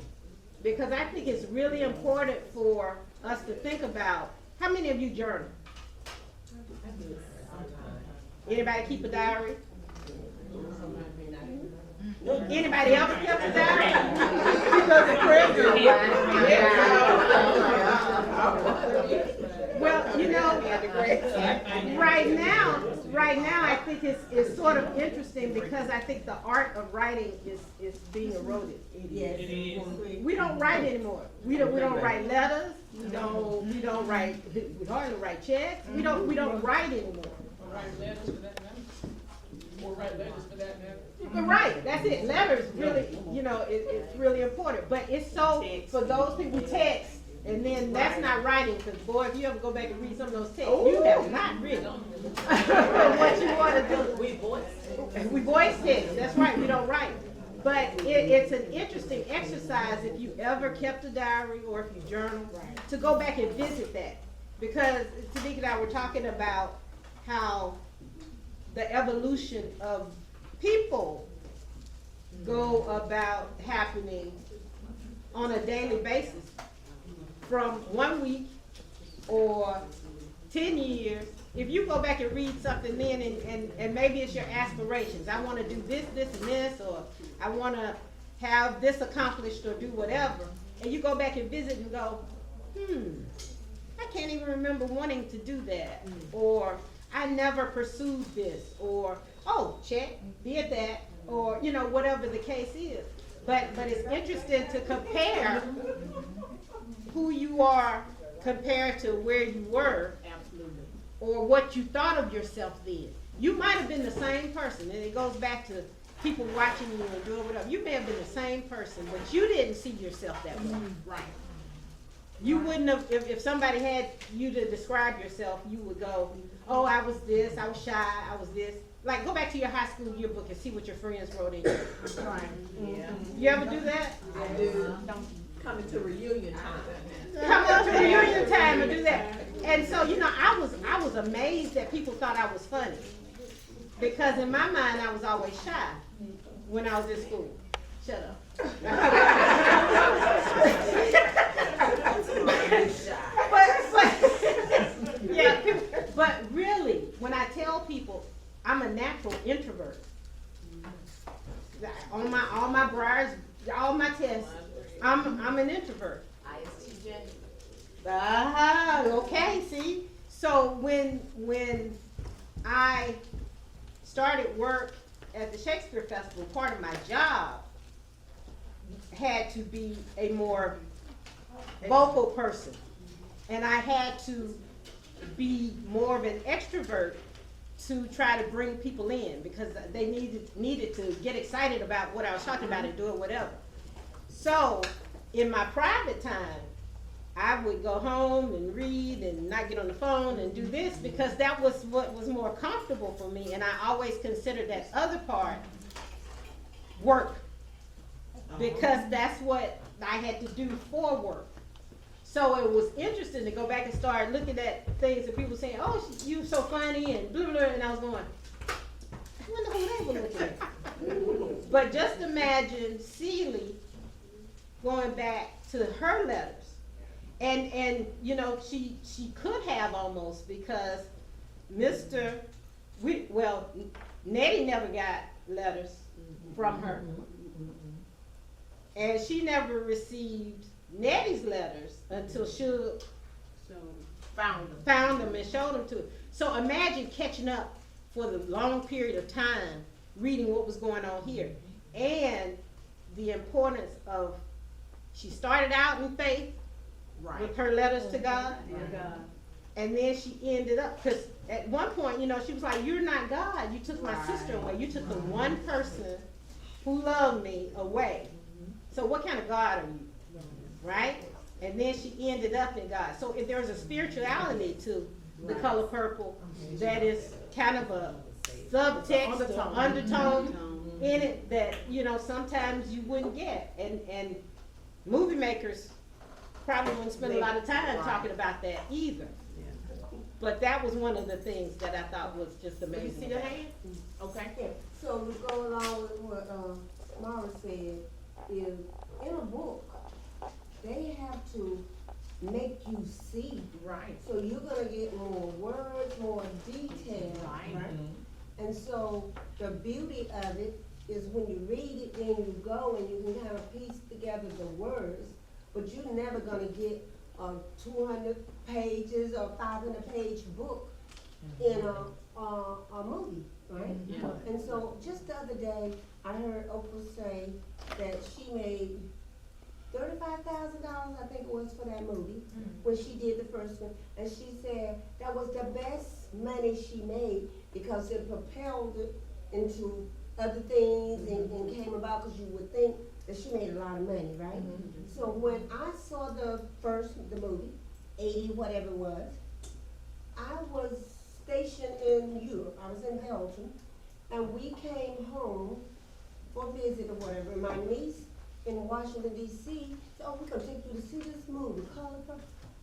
Because I think it's really important for us to think about, how many of you journal? Anybody keep a diary? Anybody ever kept a diary? Because of prison. Well, right now I think it's sort of interesting because I think the art of writing is being eroded. Yes. We don't write anymore. We don't write letters. We hardly write checks. We don't write anymore. Write letters for that matter. Or write letters for that matter. Right, that's it. Letters really, it's really important. But it's so, for those people text, and then that's not writing, because boy, if you ever go back and read some of those texts, you have not written what you want to do. We voice text, that's right, we don't write. But it's an interesting exercise if you ever kept a diary or if you journal, to go back and visit that. Because Tanika and I were talking about how the evolution of people go about happening on a daily basis from 1 week or 10 years. If you go back and read something then and maybe it's your aspirations, I want to do this, this, and this, or I want to have this accomplished or do whatever, and you go back and visit and go, I can't even remember wanting to do that, or I never pursued this, or, oh, check, did that, or, whatever the case is. But it's interesting to compare who you are compared to where you were, or what you thought of yourself then. You might have been the same person, and it goes back to people watching you and doing whatever. You may have been the same person, but you didn't see yourself that way. Right. You wouldn't have, if somebody had you to describe yourself, you would go, oh, I was this, I was shy, I was this. Like, go back to your high school yearbook and see what your friends wrote in it. Right. Yeah. You ever do that? I do. Coming to reunion time. Come up to reunion time and do that. And so, I was amazed that people thought I was funny. Because in my mind, I was always shy when I was in school. Shut up. But really, when I tell people I'm a natural introvert, on all my briars, all my tests, I'm an introvert. Okay, see? So when I started work at the Shakespeare Festival, part of my job had to be a more vocal person. And I had to be more of an extrovert to try to bring people in because they needed to get excited about what I was talking about and doing whatever. So in my private time, I would go home and read and not get on the phone and do this because that was what was more comfortable for me. And I always considered that other part work because that's what I had to do for work. So it was interesting to go back and start looking at things that people saying, oh, you're so funny and blah, blah, blah. And I was going, I wonder who they were looking at. But just imagine Celie going back to her letters. And you know, she could have almost because Nettie never got letters from her. And she never received Nettie's letters until Suge found them and showed them to her. So imagine catching up for the long period of time, reading what was going on here. And the importance of, she started out in faith, with her letters to God, and then she ended up, because at one point, you know, she was like, you're not God, you took my sister away, you took the one person who loved me away. So what kind of God are you, right? And then she ended up in God. So if there's a spirituality to The Color Purple, that is kind of a subtext or undertone in it that, you know, sometimes you wouldn't get, and movie makers probably wouldn't spend a lot of time talking about that either. But that was one of the things that I thought was just amazing. You see the hand? Okay. Yeah, so to go along with what, Mara said, is in a book, they have to make you see. Right. So you're gonna get more words, more detail. Right. And so the beauty of it is when you read it, then you go and you can kind of piece together the words, but you're never gonna get a 200 pages or 500-page book in a movie, right? Yeah. And so just the other day, I heard Oprah say that she made $35,000, I think it was, for that movie, when she did the first one. And she said that was the best money she made because it propelled it into other things and came about, because you would think that she made a lot of money, right? So when I saw the movie, 80 whatever it was, I was stationed in Europe. I was in Belgium, and we came home for a visit or whatever. And my niece in Washington, D.C. said, oh, we're going to take you to see this movie, Color Purple.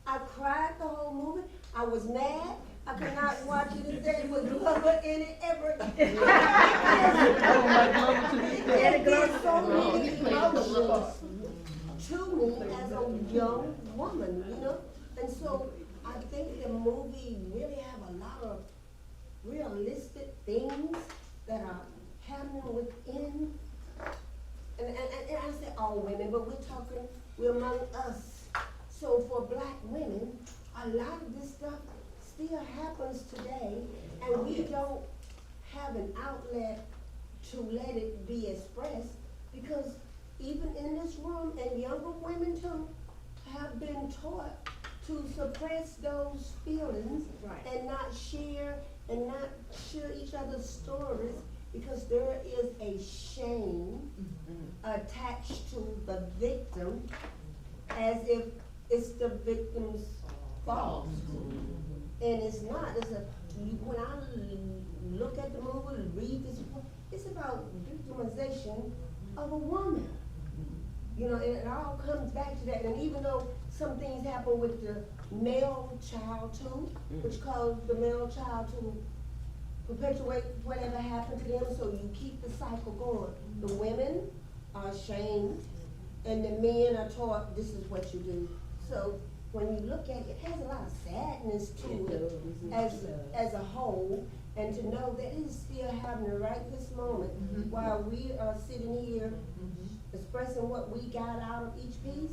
I cried the whole movie. I was mad. I could not watch it today with Glover in it ever. It did so many emotions to me as a young woman, you know? And so I think the movie really have a lot of realistic things that are happening within. And I say all women, but we're among us. So for black women, a lot of this stuff still happens today, and we don't have an outlet to let it be expressed, because even in this room, and younger women too, have been taught to suppress those feelings and not share each other's stories, because there is a shame attached to the victim, as if it's the victim's fault. And it's not. When I look at the movie, read this book, it's about victimization of a woman. You know, and it all comes back to that. And even though some things happen with the male child too, which caused the male child to perpetuate whatever happened to them, so you keep the cycle going. The women are shamed, and the men are taught this is what you do. So when you look at it, it has a lot of sadness to it as a whole, and to know that it is still happening right this moment while we are sitting here expressing what we got out of each piece,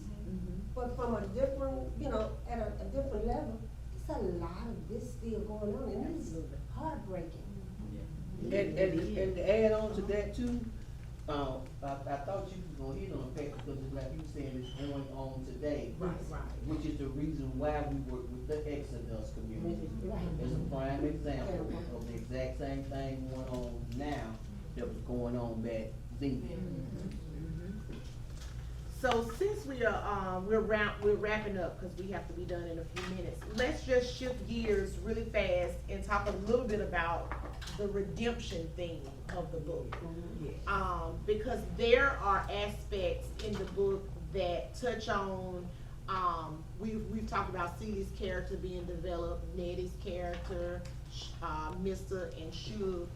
but from a different, you know, at a different level. There's a lot of this still going on, and it's heartbreaking. And to add on to that too, I thought you was gonna hit on the fact, because it's like you saying, it's going on today. Which is the reason why we work with the Exodus community. It's a prime example of the exact same thing going on now that was going on back then. So since we are, we're wrapping up because we have to be done in a few minutes. Let's just shift gears really fast and talk a little bit about the redemption theme of the book. Because there are aspects in the book that touch on, we've talked about Celie's character being developed, Nettie's character, Mr. and Shug.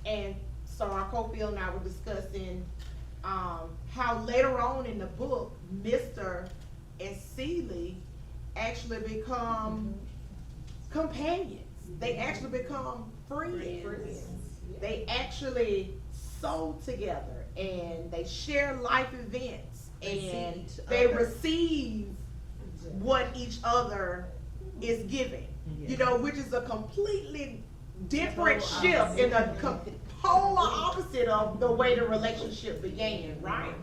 And Soror Cofield and I were discussing how later on in the book, Mr. and Celie actually become companions. They actually become friends. They actually sew together and they share life events and they receive what each other is giving. You know, which is a completely different shift in a polar opposite of the way the relationship began, right?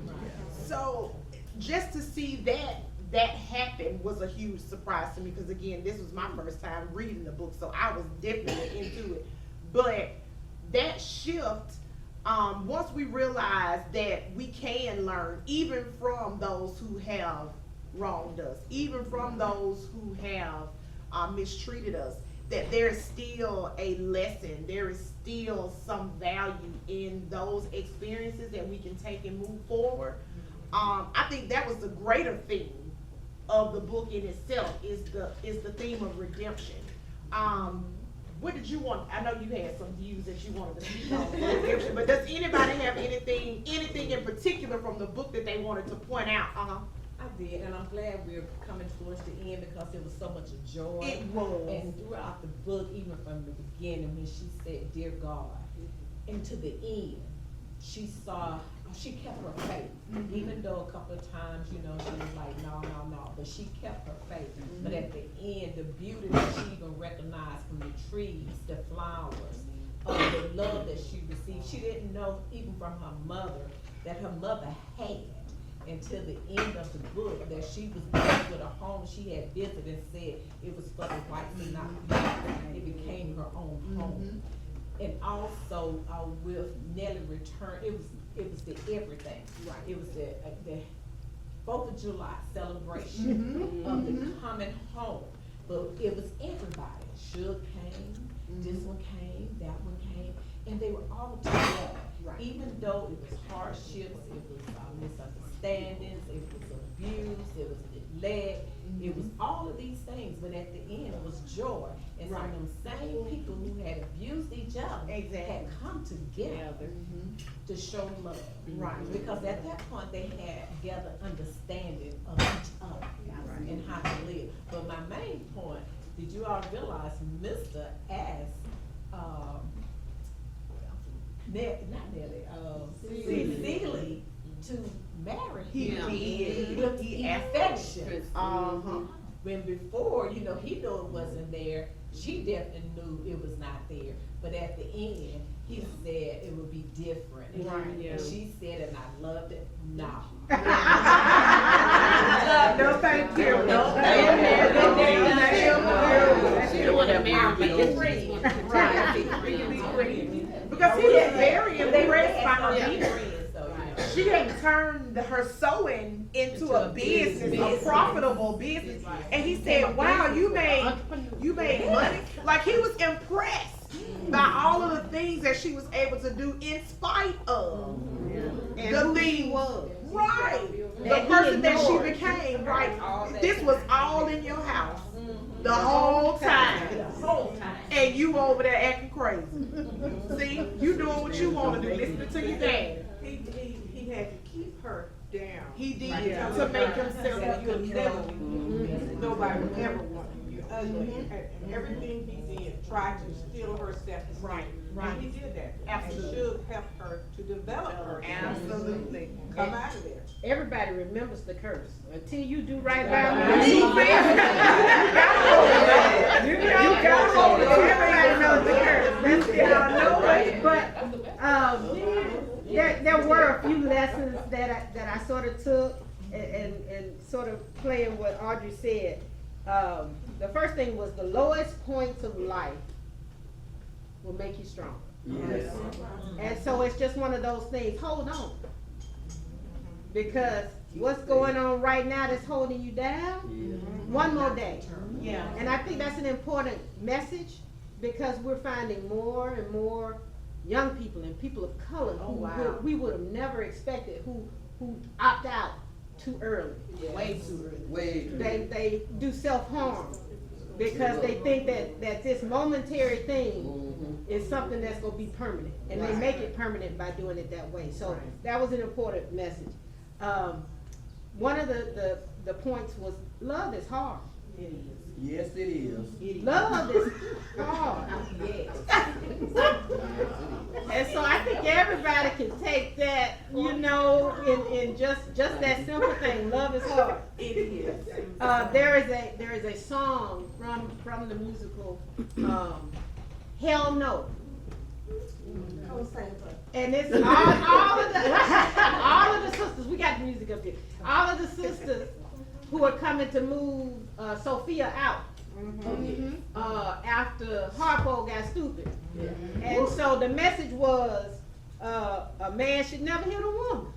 So just to see that happen was a huge surprise to me because again, this was my first time reading the book, so I was definitely into it. But that shift, once we realized that we can learn even from those who have wronged us, even from those who have mistreated us, that there's still a lesson, there is still some value in those experiences that we can take and move forward. I think that was the greater theme of the book in itself, is the theme of redemption. What did you want? I know you had some views that you wanted to speak on redemption, but does anybody have anything in particular from the book that they wanted to point out? I did, and I'm glad we're coming towards the end because it was so much joy. It was. And throughout the book, even from the beginning, when she said, "Dear God," and to the end, she kept her faith. Even though a couple of times, you know, she was like, no, but she kept her faith. But at the end, the beauty that she even recognized from the trees, the flowers, the love that she received. She didn't know, even from her mother, that her mother had, until the end of the book, that she was blessed with a home she had visited and said it was for the whites and not the blacks. It became her own home. And also with Nellie return, it was the everything. Right. It was the 4th of July celebration of the coming home. But it was everybody. Shug came, this one came, that one came, and they were all together. Right. Even though it was hardships, it was misunderstandings, it was abuse, it was neglect, it was all of these things, but at the end it was joy. And some of them same people who had abused each other had come together to show love. Right. Because at that point they had gathered understanding of each other and how to live. But my main point, did you all realize Mr. asked Celie to marry him. He affection. When before, you know, he knew it wasn't there. She definitely knew it was not there. But at the end, he said it would be different. Right. And she said, and I loved it. No. No, thank you. No, She didn't want to marry me. Right. Because he was very impressed by her leader. She had turned her sewing into a business, a profitable business. And he said, wow, you made money. Like, he was impressed by all of the things that she was able to do in spite of the thing was. Right. The person that she became, right. This was all in your house. The whole time. And you over there acting crazy. See, you doing what you want to do, listening to your dad. He had to keep her down. He did to make himself you never nobody would ever want you ugly. And everything he did tried to steal her self-esteem. Right. And he did that. Absolutely. And should help her to develop her. Absolutely. Come out of there. Everybody remembers the curse. Until you do right by me. You got hold of it. Everybody knows the curse. But there were a few lessons that I sort of took and sort of playing what Audrey said. The first thing was the lowest points of life will make you stronger. Yes. And so it's just one of those things. Hold on. because what's going on right now that's holding you down, one more day. Yeah. And I think that's an important message, because we're finding more and more young people and people of color who we would have never expected who opt out too early. Way too early. They do self-harm because they think that this momentary thing is something that's gonna be permanent, and they make it permanent by doing it that way. So that was an important message. One of the points was love is hard. Yes, it is. Love is hard. And so I think everybody can take that, in just that simple thing. Love is hard. It is. There is a song from the musical, Hell No. And it's all of the sisters, we got the music up here. All of the sisters who are coming to move Sophia out after Harpo got stupid. And so the message was a man should never hit a woman.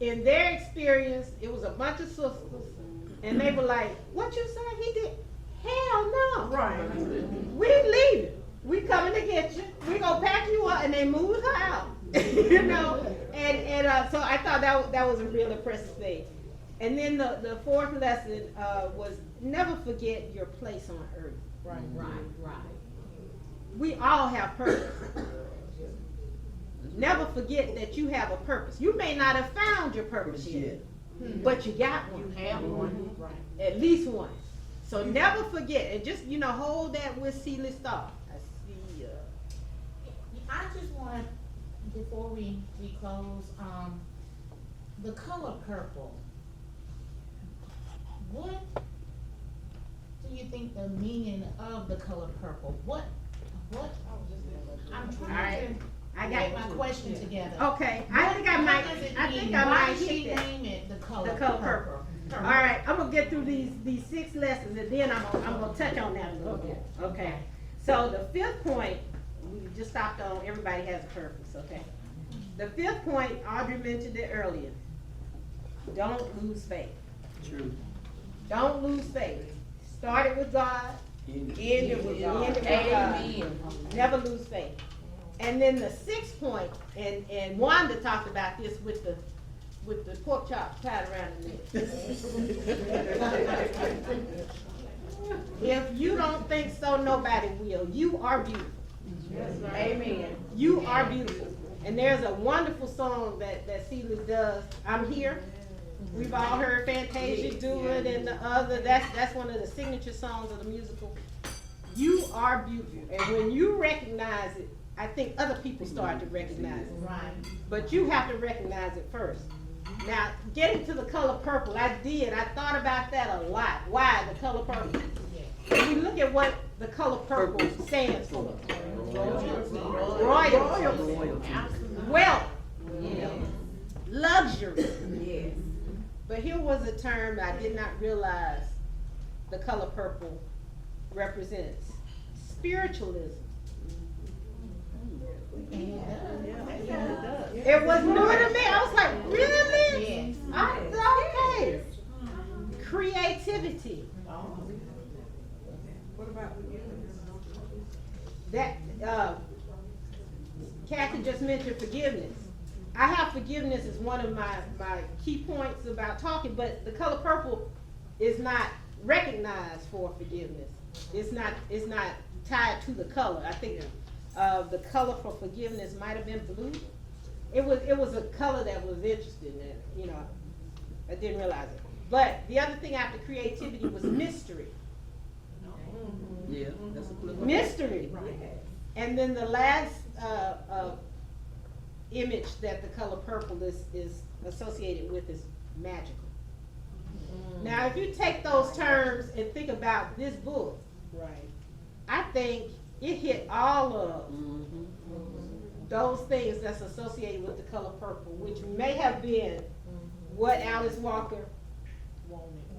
In their experience, it was a bunch of sisters, and they were like, "What you say? He did? Hell no! Right. We leaving. We coming to get you. We gonna pack you up," and they moved her out. And so I thought that was a real impressive thing. And then the fourth lesson was never forget your place on earth. Right. We all have purpose. Never forget that you have a purpose. You may not have found your purpose yet, but you got one. You have one. Right. At least one. So never forget, and just hold that with Celia's thought. I see. I just want, before we close, the color purple. What do you think the meaning of the color purple? What? I'm trying to get my question together. Okay, I think I might hit that. Name it the color purple. All right, I'm gonna get through these 6 lessons, and then I'm gonna touch on that a little bit. Okay. So the 5th point, we just stopped on everybody has a purpose. Okay. The 5th point, Audrey mentioned it earlier. Don't lose faith. True. Don't lose faith. Start it with God. End it with God. Amen. Never lose faith. And then the 6th point, and Wanda talked about this with the pork chop tied around the neck. If you don't think so, nobody will. You are beautiful. Amen. You are beautiful. And there's a wonderful song that Celia does, I'm Here. We've all heard Fantasia do it, and the other, that's one of the signature songs of the musical. You are beautiful. And when you recognize it, I think other people start to recognize it. Right. But you have to recognize it first. Now, getting to the color purple, I thought about that a lot. Why the color purple? When we look at what the color purple stands for. Royalty. Wealth. Luxury. Yes. But here was a term I did not realize the color purple represents. Spiritualism. It was new to me. I was like, really? Yes. Okay. Creativity. What about forgiveness? That Cathey just mentioned forgiveness. I have forgiveness as one of my key points about talking, but the color purple is not recognized for forgiveness. It's not tied to the color. I think the color for forgiveness might have been blue. It was a color that was interesting, and I didn't realize it. But the other thing after creativity was mystery. Yeah, that's a good one. Mystery. And then the last image that the color purple is associated with is magical. Now, if you take those terms and think about this book, I think it hit all of those things that's associated with the color purple, which may have been what Alice Walker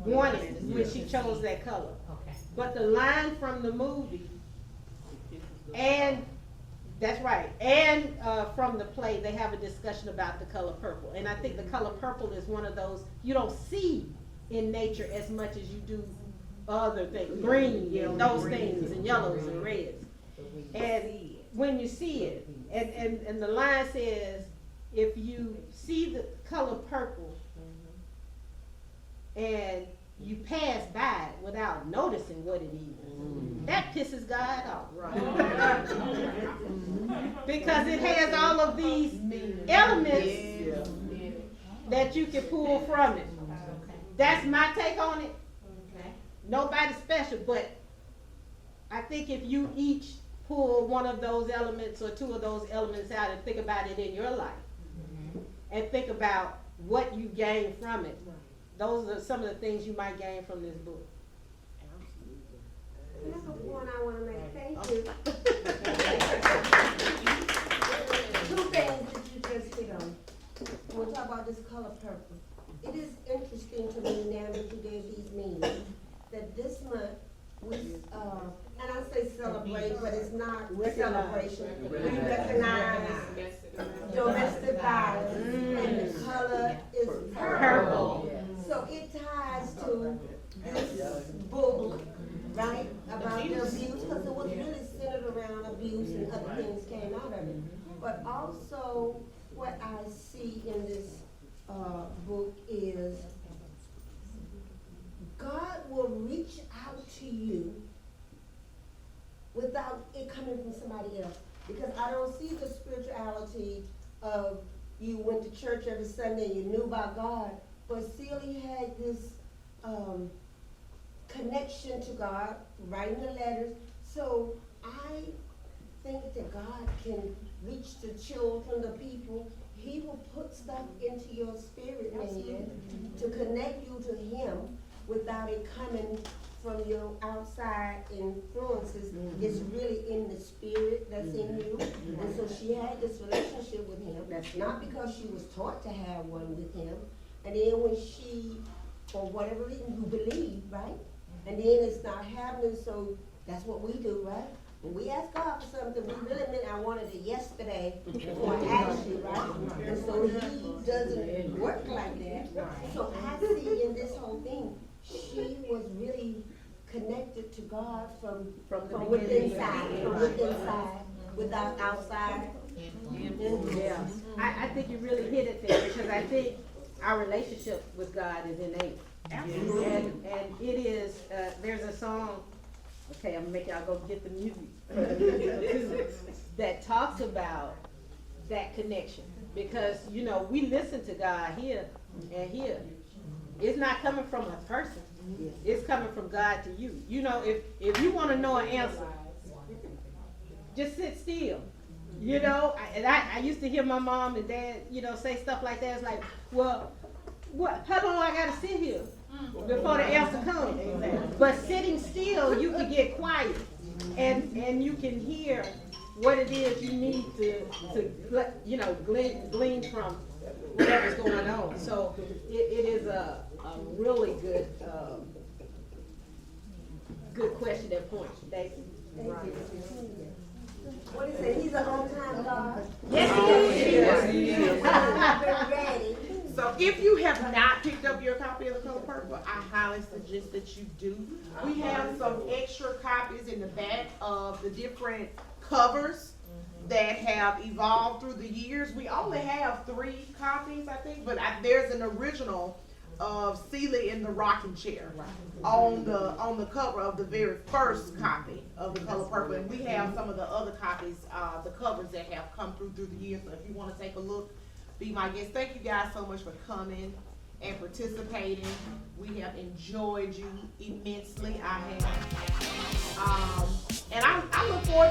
wanted when she chose that color. Okay. But the line from the movie and That's right. And from the play, they have a discussion about the color purple. And I think the color purple is one of those you don't see in nature as much as you do other things. Green, those things, and yellows and reds. And when you see it, and the line says, if you see the color purple and you pass by it without noticing what it is, that pisses God off. Right. Because it has all of these elements that you can pull from it. That's my take on it. Nobody special, but I think if you each pull one of those elements or two of those elements out and think about it in your life, and think about what you gain from it, those are some of the things you might gain from this book. That's a point I wanna make, thank you. Two things that you just hit on. We'll talk about this color purple. It is interesting to me now that you gave these meanings, that this month we, and I say celebrate, but it's not celebration. We recognize domestic violence, and the color is purple. So it ties to this book, right, about the abuse, because it was really centered around abuse and other things came out of it. But also, what I see in this book is God will reach out to you without it coming from somebody else. Because I don't see the spirituality of you went to church every Sunday and you knew about God, but Celia had this connection to God, writing the letters. So I think that God can reach the children, the people. He will put stuff into your spirit, man, to connect you to Him without it coming from your outside influences. It's really in the spirit that's in you. And so she had this relationship with Him, not because she was taught to have one with Him. And then when she, for whatever reason, you believe, right? And then it's not happening, so that's what we do, right? When we ask God for something, we really meant I wanted it yesterday before I asked you, right? And so He doesn't work like that. So I see in this whole thing, she was really connected to God from within side, without outside. Yeah, I think you really hit it there, because I think our relationship with God is innate. And it is, there's a song, okay, I'm gonna make y'all go get the music, that talks about that connection. Because, you know, we listen to God here and here. It's not coming from a person. It's coming from God to you. You know, if you want to know an answer, just sit still. You know, I used to hear my mom and dad, you know, say stuff like that. It's like, well, how long I gotta sit here before the answer comes? But sitting still, you can get quiet, and you can hear what it is you need to you know, glean from whatever's going on. So it is a really good question at point. Thank you. What is it? He's a long time God. Yes, he is. Ready. So if you have not picked up your copy of The Color Purple, I highly suggest that you do. We have some extra copies in the back of the different covers that have evolved through the years. We only have 3 copies, I think, but there's an original of Celia in the rocking chair on the cover of the very first copy of The Color Purple. And we have some of the other copies, the covers that have come through the years. So if you want to take a look, be my guest. Thank you guys so much for coming and participating. We have enjoyed you immensely. I have. And I look forward